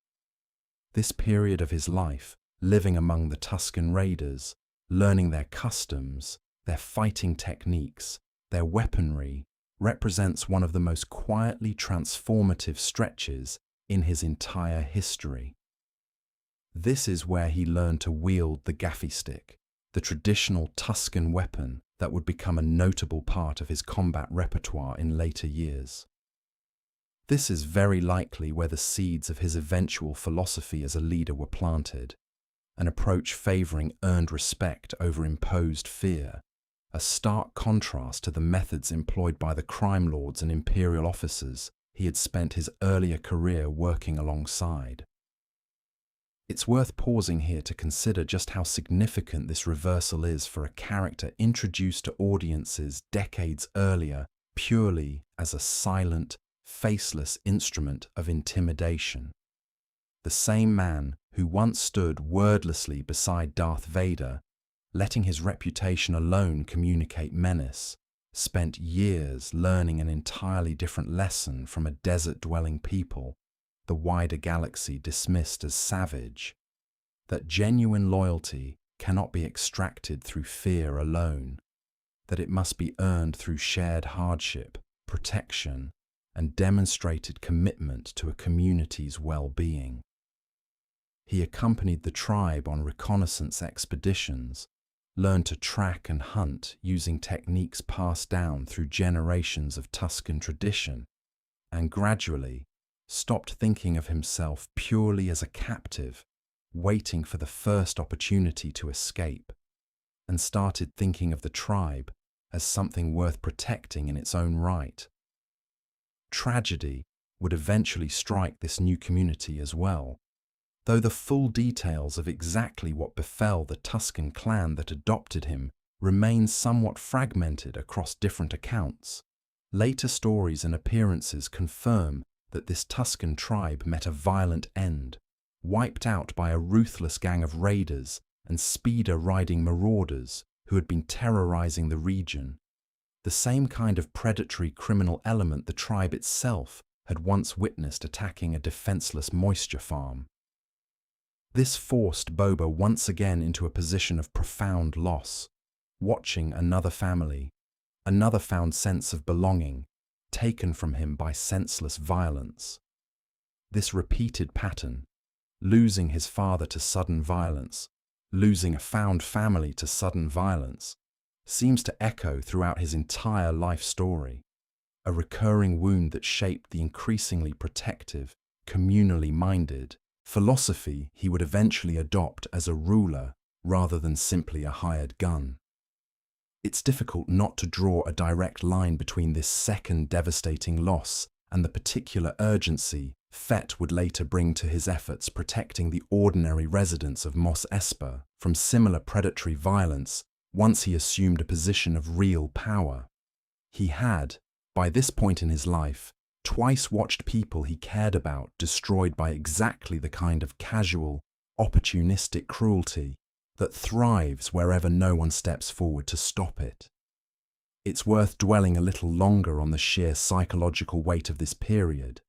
A: This period of his life, living among the Tusken Raiders, learning their customs, their fighting techniques, their weaponry, represents one of the most quietly transformative stretches in his entire history. This is where he learned to wield the gaffy stick, the traditional Tusken weapon that would become a notable part of his combat repertoire in later years. This is very likely where the seeds of his eventual philosophy as a leader were planted, an approach favoring earned respect over imposed fear, a stark contrast to the methods employed by the crime lords and imperial officers he had spent his earlier career working alongside. It's worth pausing here to consider just how significant this reversal is for a character introduced to audiences decades earlier purely as a silent, faceless instrument of intimidation. The same man who once stood wordlessly beside Darth Vader, letting his reputation alone communicate menace, spent years learning an entirely different lesson from a desert-dwelling people the wider galaxy dismissed as savage, that genuine loyalty cannot be extracted through fear alone, that it must be earned through shared hardship, protection, and demonstrated commitment to a community's well-being. He accompanied the tribe on reconnaissance expeditions, learned to track and hunt using techniques passed down through generations of Tusken tradition, and gradually stopped thinking of himself purely as a captive, waiting for the first opportunity to escape, and started thinking of the tribe as something worth protecting in its own right. Tragedy would eventually strike this new community as well, though the full details of exactly what befell the Tusken clan that adopted him remain somewhat fragmented across different accounts. Later stories and appearances confirm that this Tusken tribe met a violent end, wiped out by a ruthless gang of raiders and speeder-riding marauders who had been terrorizing the region, the same kind of predatory criminal element the tribe itself had once witnessed attacking a defenseless moisture farm. This forced Boba once again into a position of profound loss, watching another family, another found sense of belonging, taken from him by senseless violence. This repeated pattern, losing his father to sudden violence, losing a found family to sudden violence, seems to echo throughout his entire life story, a recurring wound that shaped the increasingly protective, communally minded philosophy he would eventually adopt as a ruler rather than simply a hired gun. It's difficult not to draw a direct line between this second devastating loss and the particular urgency Fett would later bring to his efforts protecting the ordinary residents of Mos Espa from similar predatory violence once he assumed a position of real power. He had, by this point in his life, twice watched people he cared about destroyed by exactly the kind of casual, opportunistic cruelty that thrives wherever no one steps forward to stop it. It's worth dwelling a little longer on the sheer psychological weight of this period,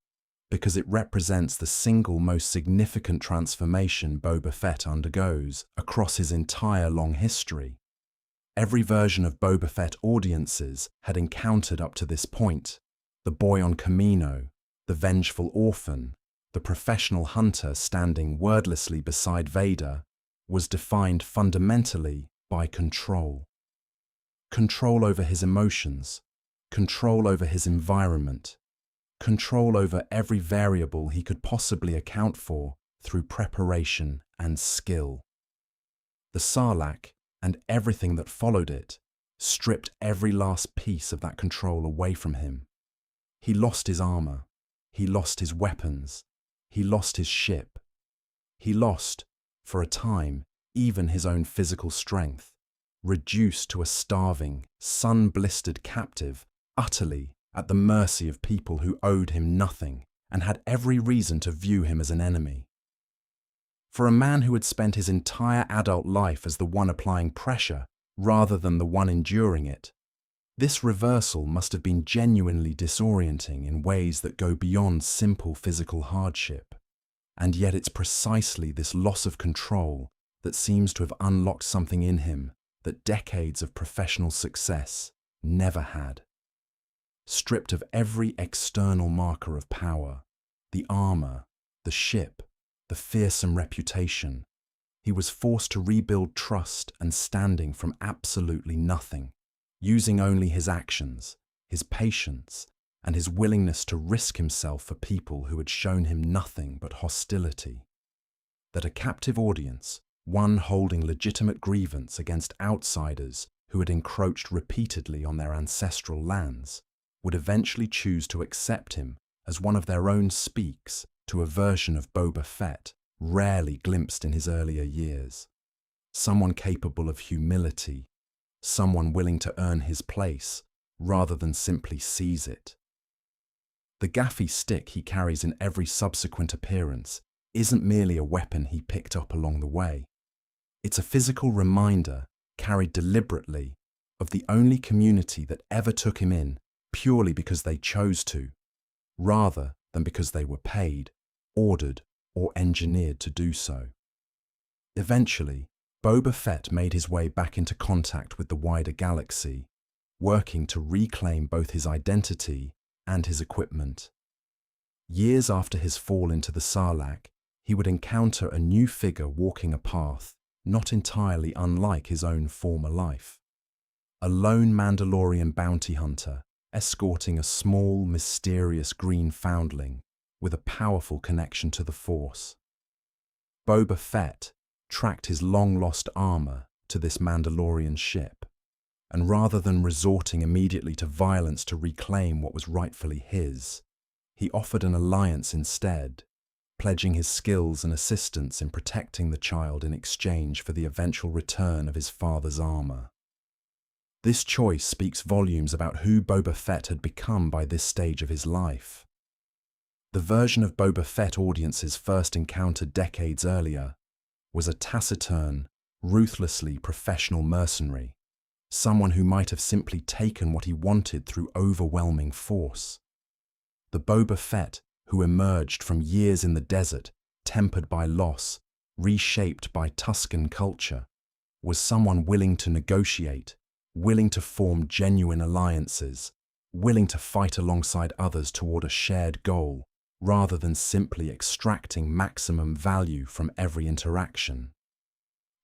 A: because it represents the single most significant transformation Boba Fett undergoes across his entire long history. Every version of Boba Fett audiences had encountered up to this point, the boy on Kamino, the vengeful orphan, the professional hunter standing wordlessly beside Vader, was defined fundamentally by control. Control over his emotions, control over his environment, control over every variable he could possibly account for through preparation and skill. The Sarlacc, and everything that followed it, stripped every last piece of that control away from him. He lost his armor, he lost his weapons, he lost his ship. He lost, for a time, even his own physical strength, reduced to a starving, sun-blistered captive, utterly at the mercy of people who owed him nothing and had every reason to view him as an enemy. For a man who had spent his entire adult life as the one applying pressure rather than the one enduring it, this reversal must have been genuinely disorienting in ways that go beyond simple physical hardship. And yet it's precisely this loss of control that seems to have unlocked something in him that decades of professional success never had. Stripped of every external marker of power, the armor, the ship, the fearsome reputation, he was forced to rebuild trust and standing from absolutely nothing, using only his actions, his patience, and his willingness to risk himself for people who had shown him nothing but hostility. That a captive audience, one holding legitimate grievance against outsiders who had encroached repeatedly on their ancestral lands, would eventually choose to accept him as one of their own speaks to a version of Boba Fett rarely glimpsed in his earlier years. Someone capable of humility, someone willing to earn his place rather than simply seize it. The gaffy stick he carries in every subsequent appearance isn't merely a weapon he picked up along the way. It's a physical reminder, carried deliberately, of the only community that ever took him in purely because they chose to, rather than because they were paid, ordered, or engineered to do so. Eventually, Boba Fett made his way back into contact with the wider galaxy, working to reclaim both his identity and his equipment. Years after his fall into the Sarlacc, he would encounter a new figure walking a path not entirely unlike his own former life. A lone Mandalorian bounty hunter escorting a small, mysterious green foundling with a powerful connection to the Force. Boba Fett tracked his long-lost armor to this Mandalorian ship, and rather than resorting immediately to violence to reclaim what was rightfully his, he offered an alliance instead, pledging his skills and assistance in protecting the child in exchange for the eventual return of his father's armor. This choice speaks volumes about who Boba Fett had become by this stage of his life. The version of Boba Fett audiences first encountered decades earlier was a taciturn, ruthlessly professional mercenary, someone who might have simply taken what he wanted through overwhelming force. The Boba Fett who emerged from years in the desert, tempered by loss, reshaped by Tusken culture, was someone willing to negotiate, willing to form genuine alliances, willing to fight alongside others toward a shared goal, rather than simply extracting maximum value from every interaction.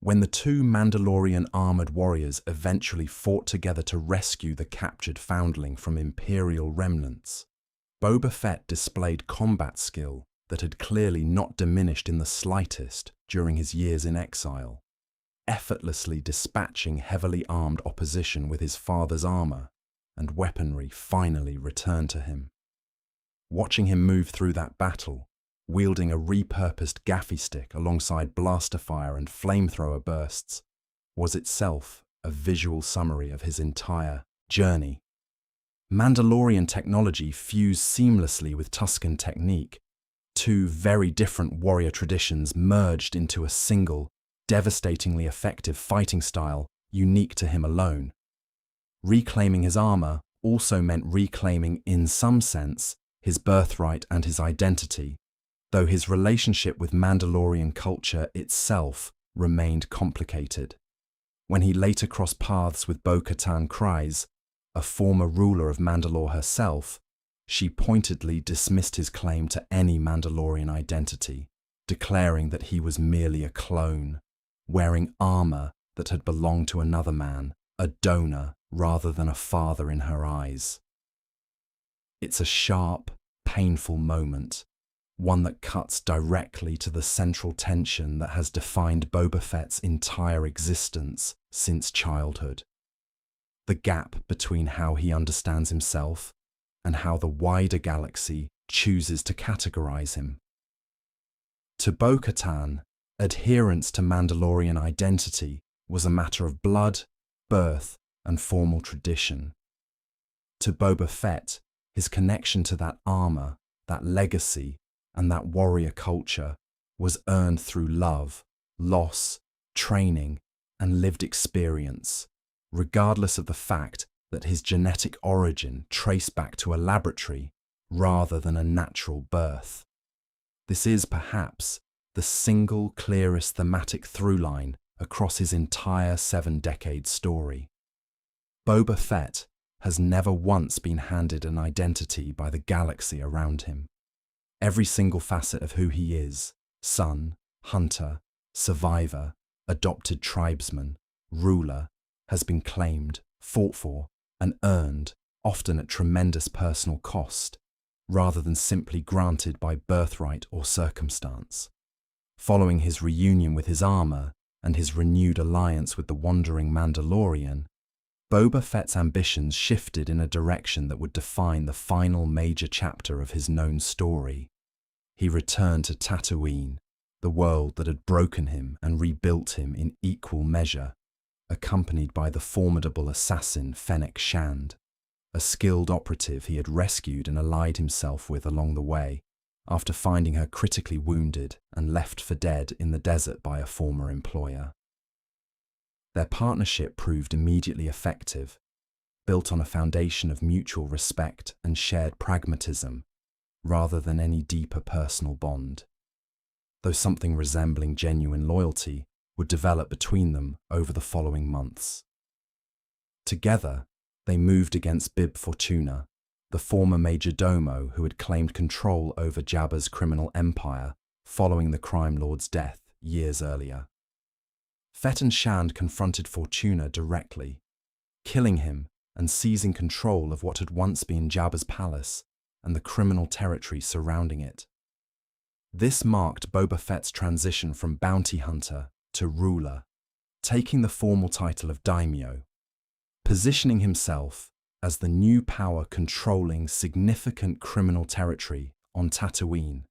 A: When the two Mandalorian armored warriors eventually fought together to rescue the captured foundling from Imperial remnants, Boba Fett displayed combat skill that had clearly not diminished in the slightest during his years in exile, effortlessly dispatching heavily armed opposition with his father's armor and weaponry finally returned to him. Watching him move through that battle, wielding a repurposed gaffy stick alongside blaster fire and flamethrower bursts, was itself a visual summary of his entire journey. Mandalorian technology fused seamlessly with Tusken technique. Two very different warrior traditions merged into a single, devastatingly effective fighting style unique to him alone. Reclaiming his armor also meant reclaiming, in some sense, his birthright and his identity, though his relationship with Mandalorian culture itself remained complicated. When he later crossed paths with Bo-Katan Kryze, a former ruler of Mandalore herself, she pointedly dismissed his claim to any Mandalorian identity, declaring that he was merely a clone, wearing armor that had belonged to another man, a donor rather than a father in her eyes. It's a sharp, painful moment, one that cuts directly to the central tension that has defined Boba Fett's entire existence since childhood. The gap between how he understands himself and how the wider galaxy chooses to categorize him. To Bo-Katan, adherence to Mandalorian identity was a matter of blood, birth, and formal tradition. To Boba Fett, his connection to that armor, that legacy, and that warrior culture was earned through love, loss, training, and lived experience, regardless of the fact that his genetic origin traced back to a laboratory rather than a natural birth. This is perhaps the single clearest thematic through-line across his entire 7-decade story. Boba Fett has never once been handed an identity by the galaxy around him. Every single facet of who he is, son, hunter, survivor, adopted tribesman, ruler, has been claimed, fought for, and earned, often at tremendous personal cost, rather than simply granted by birthright or circumstance. Following his reunion with his armor and his renewed alliance with the wandering Mandalorian, Boba Fett's ambitions shifted in a direction that would define the final major chapter of his known story. He returned to Tatooine, the world that had broken him and rebuilt him in equal measure, accompanied by the formidable assassin Fennec Shand, a skilled operative he had rescued and allied himself with along the way, after finding her critically wounded and left for dead in the desert by a former employer. Their partnership proved immediately effective, built on a foundation of mutual respect and shared pragmatism, rather than any deeper personal bond, though something resembling genuine loyalty would develop between them over the following months. Together, they moved against Bib Fortuna, the former major domo who had claimed control over Jabba's criminal empire following the crime lord's death years earlier. Fett and Shand confronted Fortuna directly, killing him and seizing control of what had once been Jabba's palace and the criminal territory surrounding it. This marked Boba Fett's transition from bounty hunter to ruler, taking the formal title of Daimyo, positioning himself as the new power controlling significant criminal territory on Tatooine,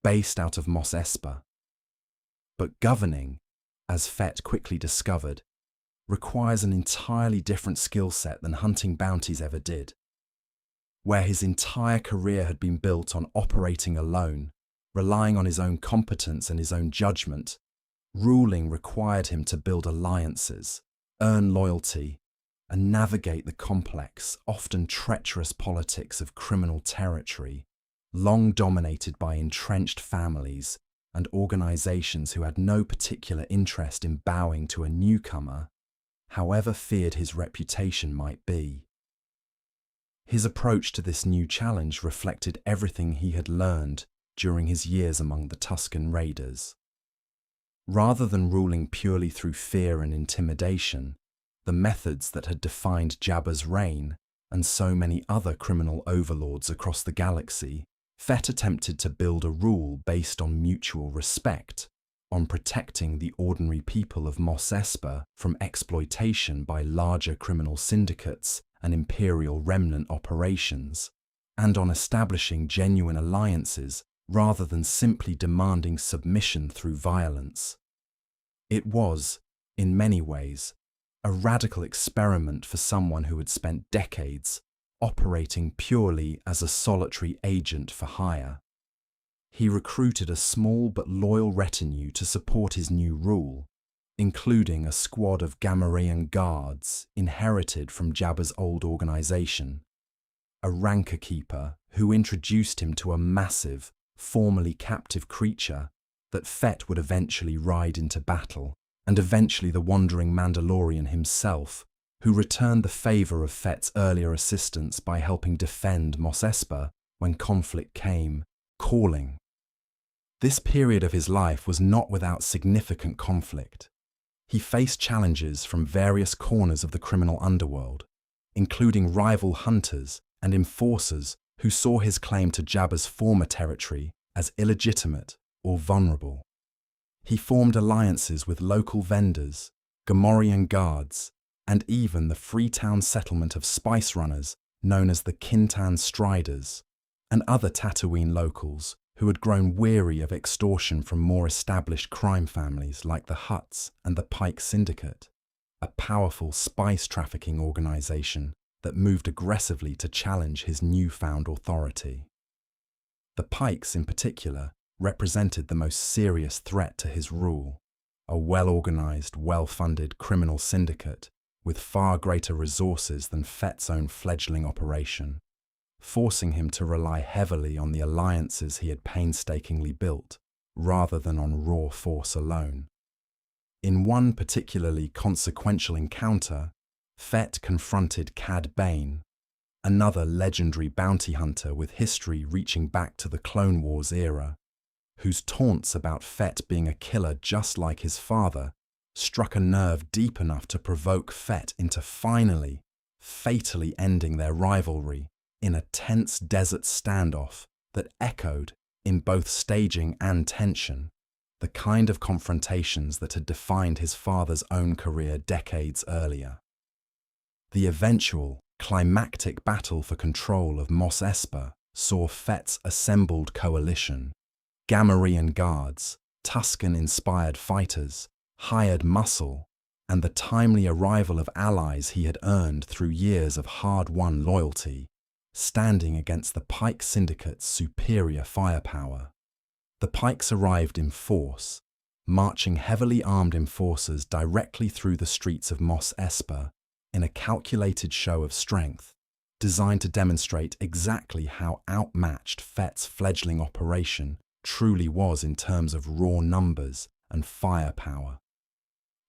A: based out of Mos Espa. But governing, as Fett quickly discovered, requires an entirely different skill set than hunting bounties ever did. Where his entire career had been built on operating alone, relying on his own competence and his own judgment, ruling required him to build alliances, earn loyalty, and navigate the complex, often treacherous politics of criminal territory, long dominated by entrenched families and organizations who had no particular interest in bowing to a newcomer, however feared his reputation might be. His approach to this new challenge reflected everything he had learned during his years among the Tusken Raiders. Rather than ruling purely through fear and intimidation, the methods that had defined Jabba's reign and so many other criminal overlords across the galaxy, Fett attempted to build a rule based on mutual respect, on protecting the ordinary people of Mos Espa from exploitation by larger criminal syndicates and imperial remnant operations, and on establishing genuine alliances rather than simply demanding submission through violence. It was, in many ways, a radical experiment for someone who had spent decades operating purely as a solitary agent for hire. He recruited a small but loyal retinue to support his new rule, including a squad of Gamorrean guards inherited from Jabba's old organization, a rancor keeper who introduced him to a massive, formerly captive creature that Fett would eventually ride into battle, and eventually the wandering Mandalorian himself, who returned the favor of Fett's earlier assistance by helping defend Mos Espa when conflict came, calling. This period of his life was not without significant conflict. He faced challenges from various corners of the criminal underworld, including rival hunters and enforcers who saw his claim to Jabba's former territory as illegitimate or vulnerable. He formed alliances with local vendors, Gamorrean guards, and even the Freetown settlement of spice runners known as the Kintan Striders, and other Tatooine locals who had grown weary of extortion from more established crime families like the Hutts and the Pike Syndicate, a powerful spice trafficking organization that moved aggressively to challenge his newfound authority. The Pikes, in particular, represented the most serious threat to his rule, a well-organized, well-funded criminal syndicate with far greater resources than Fett's own fledgling operation, forcing him to rely heavily on the alliances he had painstakingly built, rather than on raw force alone. In one particularly consequential encounter, Fett confronted Cad Bane, another legendary bounty hunter with history reaching back to the Clone Wars era, whose taunts about Fett being a killer just like his father struck a nerve deep enough to provoke Fett into finally, fatally ending their rivalry in a tense desert standoff that echoed, in both staging and tension, the kind of confrontations that had defined his father's own career decades earlier. The eventual, climactic battle for control of Mos Espa saw Fett's assembled coalition, Gamorrean guards, Tusken-inspired fighters, hired muscle, and the timely arrival of allies he had earned through years of hard-won loyalty, standing against the Pike Syndicate's superior firepower. The Pikes arrived in force, marching heavily armed enforcers directly through the streets of Mos Espa in a calculated show of strength, designed to demonstrate exactly how outmatched Fett's fledgling operation truly was in terms of raw numbers and firepower.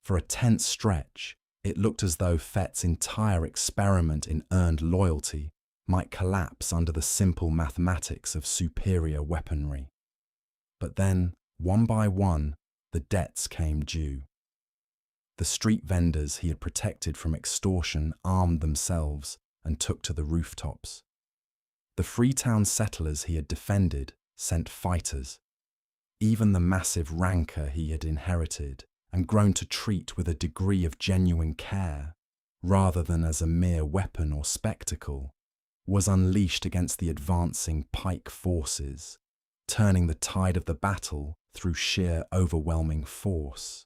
A: For a tense stretch, it looked as though Fett's entire experiment in earned loyalty might collapse under the simple mathematics of superior weaponry. But then, one by one, the debts came due. The street vendors he had protected from extortion armed themselves and took to the rooftops. The Freetown settlers he had defended sent fighters. Even the massive rancor he had inherited and grown to treat with a degree of genuine care, rather than as a mere weapon or spectacle, was unleashed against the advancing Pike forces, turning the tide of the battle through sheer overwhelming force.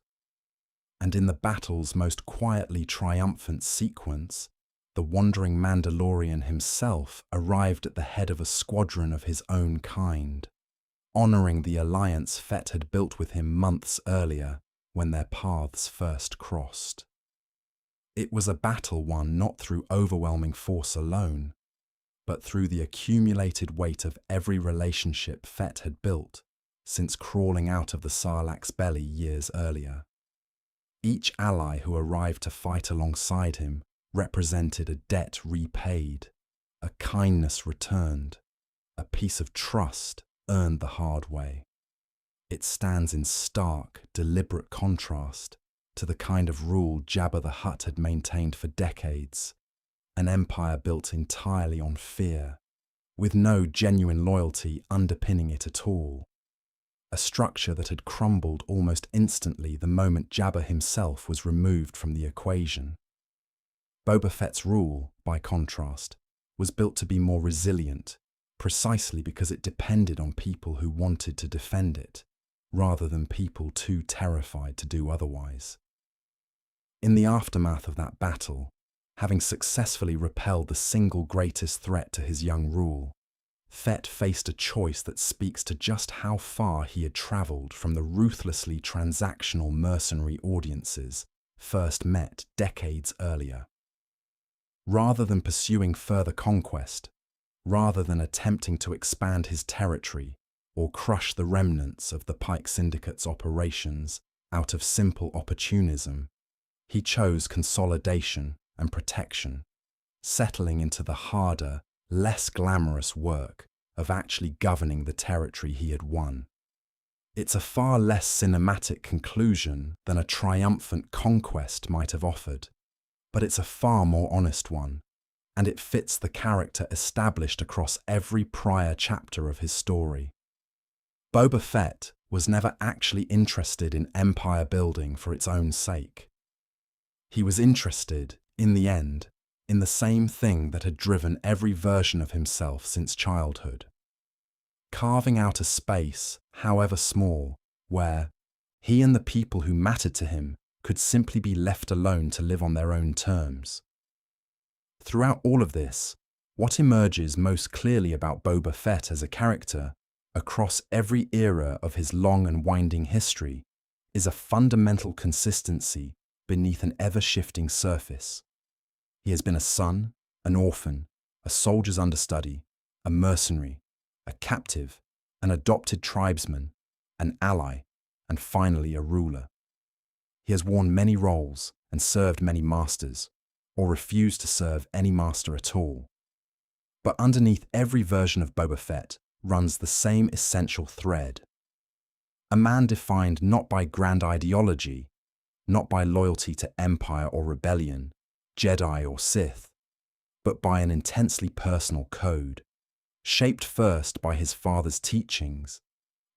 A: And in the battle's most quietly triumphant sequence, the wandering Mandalorian himself arrived at the head of a squadron of his own kind, honoring the alliance Fett had built with him months earlier when their paths first crossed. It was a battle won not through overwhelming force alone, but through the accumulated weight of every relationship Fett had built since crawling out of the Sarlacc's belly years earlier. Each ally who arrived to fight alongside him represented a debt repaid, a kindness returned, a piece of trust earned the hard way. It stands in stark, deliberate contrast to the kind of rule Jabba the Hutt had maintained for decades, an empire built entirely on fear, with no genuine loyalty underpinning it at all. A structure that had crumbled almost instantly the moment Jabba himself was removed from the equation. Boba Fett's rule, by contrast, was built to be more resilient, precisely because it depended on people who wanted to defend it, rather than people too terrified to do otherwise. In the aftermath of that battle, having successfully repelled the single greatest threat to his young rule, Fett faced a choice that speaks to just how far he had travelled from the ruthlessly transactional mercenary audiences first met decades earlier. Rather than pursuing further conquest, rather than attempting to expand his territory or crush the remnants of the Pike Syndicate's operations out of simple opportunism, he chose consolidation and protection, settling into the harder, less glamorous work of actually governing the territory he had won. It's a far less cinematic conclusion than a triumphant conquest might have offered, but it's a far more honest one, and it fits the character established across every prior chapter of his story. Boba Fett was never actually interested in empire building for its own sake. He was interested, in the end, in the same thing that had driven every version of himself since childhood. Carving out a space, however small, where he and the people who mattered to him could simply be left alone to live on their own terms. Throughout all of this, what emerges most clearly about Boba Fett as a character, across every era of his long and winding history, is a fundamental consistency beneath an ever-shifting surface. He has been a son, an orphan, a soldier's understudy, a mercenary, a captive, an adopted tribesman, an ally, and finally a ruler. He has worn many roles and served many masters, or refused to serve any master at all. But underneath every version of Boba Fett runs the same essential thread. A man defined not by grand ideology, not by loyalty to empire or rebellion, Jedi or Sith, but by an intensely personal code, shaped first by his father's teachings,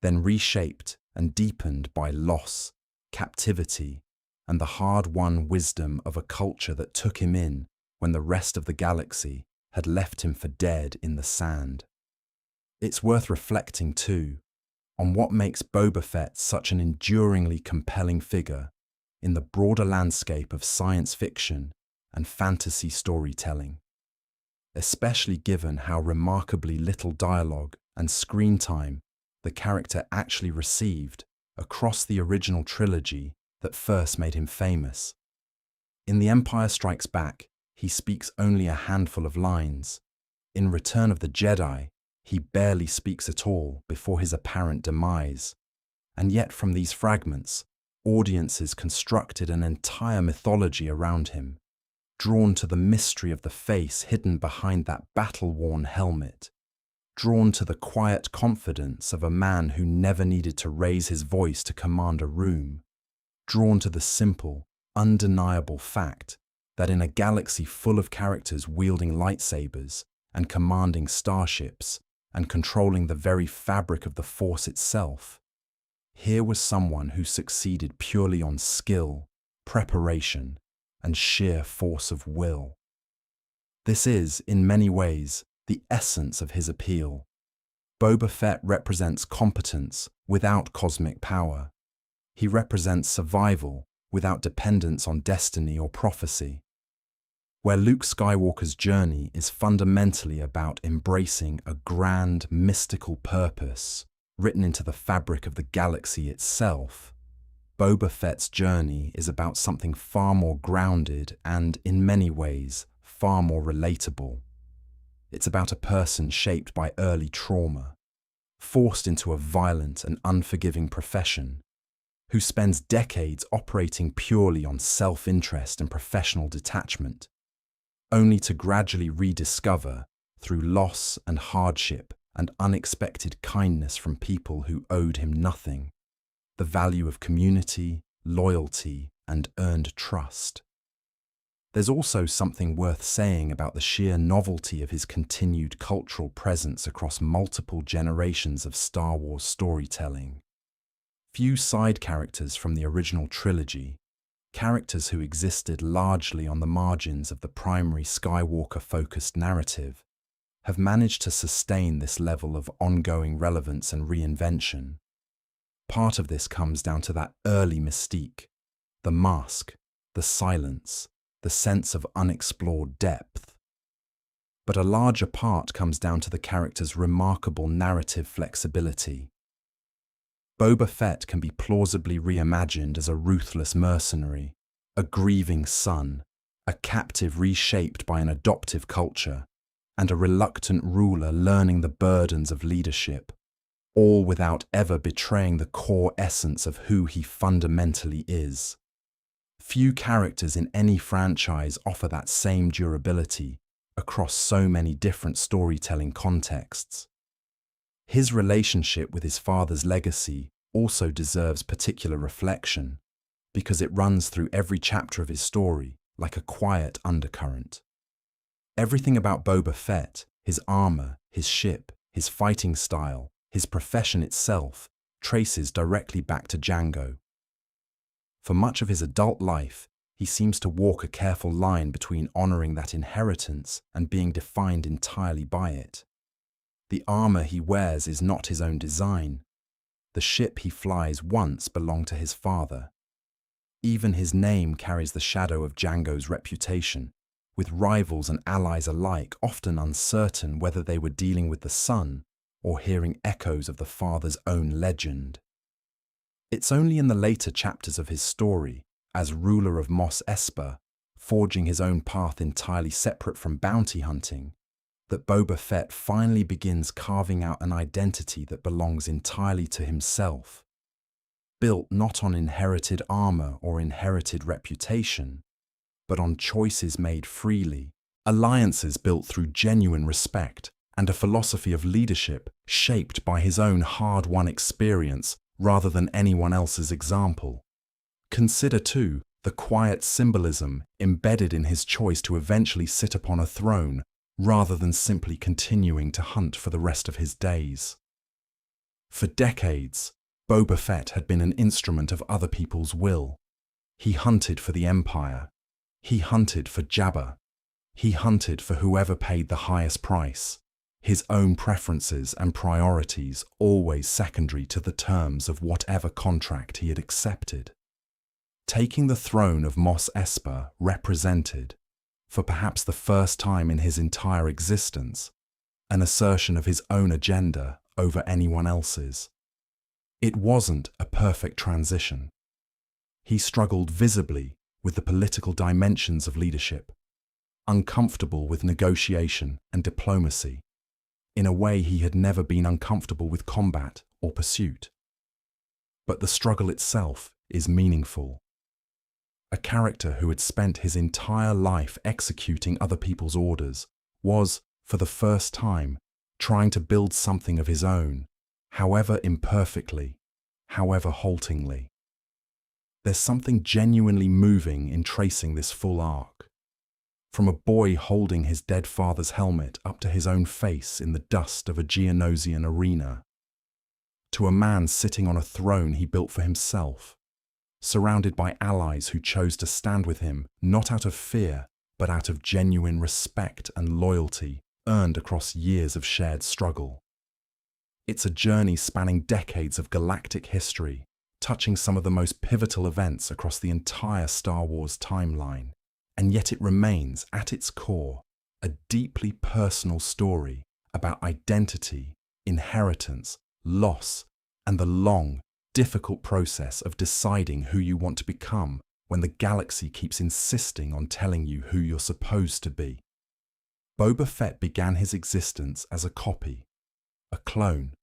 A: then reshaped and deepened by loss, captivity, and the hard-won wisdom of a culture that took him in when the rest of the galaxy had left him for dead in the sand. It's worth reflecting, too, on what makes Boba Fett such an enduringly compelling figure in the broader landscape of science fiction and fantasy storytelling, especially given how remarkably little dialogue and screen time the character actually received across the original trilogy that first made him famous. In The Empire Strikes Back, he speaks only a handful of lines. In Return of the Jedi, he barely speaks at all before his apparent demise. And yet from these fragments, audiences constructed an entire mythology around him, drawn to the mystery of the face hidden behind that battle-worn helmet, drawn to the quiet confidence of a man who never needed to raise his voice to command a room, drawn to the simple, undeniable fact that in a galaxy full of characters wielding lightsabers and commanding starships and controlling the very fabric of the Force itself, here was someone who succeeded purely on skill, preparation, and sheer force of will. This is, in many ways, the essence of his appeal. Boba Fett represents competence without cosmic power. He represents survival without dependence on destiny or prophecy. Where Luke Skywalker's journey is fundamentally about embracing a grand, mystical purpose written into the fabric of the galaxy itself, Boba Fett's journey is about something far more grounded and, in many ways, far more relatable. It's about a person shaped by early trauma, forced into a violent and unforgiving profession, who spends decades operating purely on self-interest and professional detachment, only to gradually rediscover, through loss and hardship and unexpected kindness from people who owed him nothing, the value of community, loyalty, and earned trust. There's also something worth saying about the sheer novelty of his continued cultural presence across multiple generations of Star Wars storytelling. Few side characters from the original trilogy, characters who existed largely on the margins of the primary Skywalker-focused narrative, have managed to sustain this level of ongoing relevance and reinvention. Part of this comes down to that early mystique, the mask, the silence, the sense of unexplored depth. But a larger part comes down to the character's remarkable narrative flexibility. Boba Fett can be plausibly reimagined as a ruthless mercenary, a grieving son, a captive reshaped by an adoptive culture, and a reluctant ruler learning the burdens of leadership, all without ever betraying the core essence of who he fundamentally is. Few characters in any franchise offer that same durability across so many different storytelling contexts. His relationship with his father's legacy also deserves particular reflection, because it runs through every chapter of his story like a quiet undercurrent. Everything about Boba Fett, his armor, his ship, his fighting style, his profession itself, traces directly back to Jango. For much of his adult life, he seems to walk a careful line between honoring that inheritance and being defined entirely by it. The armor he wears is not his own design. The ship he flies once belonged to his father. Even his name carries the shadow of Jango's reputation, with rivals and allies alike often uncertain whether they were dealing with the son or hearing echoes of the father's own legend. It's only in the later chapters of his story, as ruler of Mos Espa, forging his own path entirely separate from bounty hunting, that Boba Fett finally begins carving out an identity that belongs entirely to himself, built not on inherited armor or inherited reputation, but on choices made freely, alliances built through genuine respect, and a philosophy of leadership shaped by his own hard-won experience rather than anyone else's example. Consider, too, the quiet symbolism embedded in his choice to eventually sit upon a throne rather than simply continuing to hunt for the rest of his days. For decades, Boba Fett had been an instrument of other people's will. He hunted for the Empire. He hunted for Jabba. He hunted for whoever paid the highest price, his own preferences and priorities always secondary to the terms of whatever contract he had accepted. Taking the throne of Mos Espa represented, for perhaps the first time in his entire existence, an assertion of his own agenda over anyone else's. It wasn't a perfect transition. He struggled visibly with the political dimensions of leadership, uncomfortable with negotiation and diplomacy, in a way he had never been uncomfortable with combat or pursuit. But the struggle itself is meaningful. A character who had spent his entire life executing other people's orders was, for the first time, trying to build something of his own, however imperfectly, however haltingly. There's something genuinely moving in tracing this full arc. From a boy holding his dead father's helmet up to his own face in the dust of a Geonosian arena, to a man sitting on a throne he built for himself, surrounded by allies who chose to stand with him not out of fear, but out of genuine respect and loyalty earned across years of shared struggle. It's a journey spanning decades of galactic history, touching some of the most pivotal events across the entire Star Wars timeline, and yet it remains, at its core, a deeply personal story about identity, inheritance, loss, and the long, difficult process of deciding who you want to become when the galaxy keeps insisting on telling you who you're supposed to be. Boba Fett began his existence as a copy, a clone,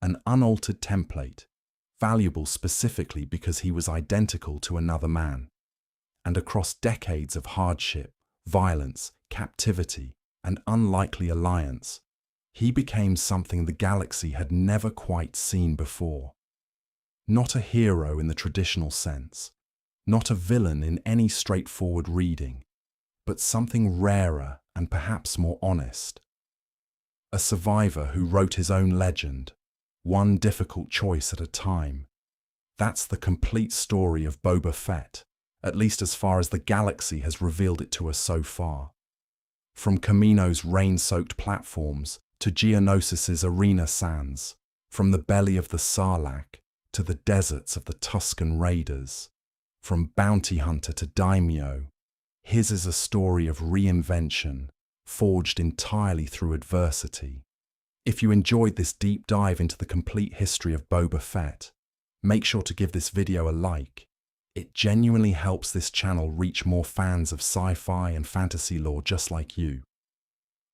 A: an unaltered template, valuable specifically because he was identical to another man. And across decades of hardship, violence, captivity, and unlikely alliance, he became something the galaxy had never quite seen before. Not a hero in the traditional sense, not a villain in any straightforward reading, but something rarer and perhaps more honest. A survivor who wrote his own legend, one difficult choice at a time. That's the complete story of Boba Fett, at least as far as the galaxy has revealed it to us so far. From Kamino's rain-soaked platforms to Geonosis's arena sands, from the belly of the Sarlacc to the deserts of the Tusken Raiders, from bounty hunter to daimyo, his is a story of reinvention, forged entirely through adversity. If you enjoyed this deep dive into the complete history of Boba Fett, make sure to give this video a like. It genuinely helps this channel reach more fans of sci-fi and fantasy lore just like you.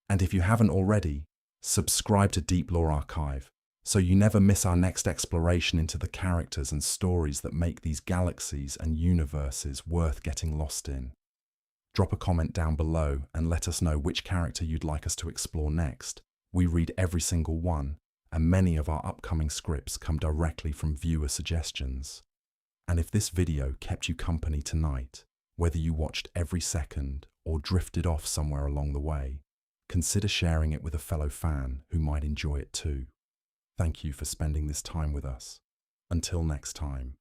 A: And if you haven't already, subscribe to Deep Lore Archive so you never miss our next exploration into the characters and stories that make these galaxies and universes worth getting lost in. Drop a comment down below and let us know which character you'd like us to explore next. We read every single one, and many of our upcoming scripts come directly from viewer suggestions. And if this video kept you company tonight, whether you watched every second or drifted off somewhere along the way, consider sharing it with a fellow fan who might enjoy it too. Thank you for spending this time with us. Until next time.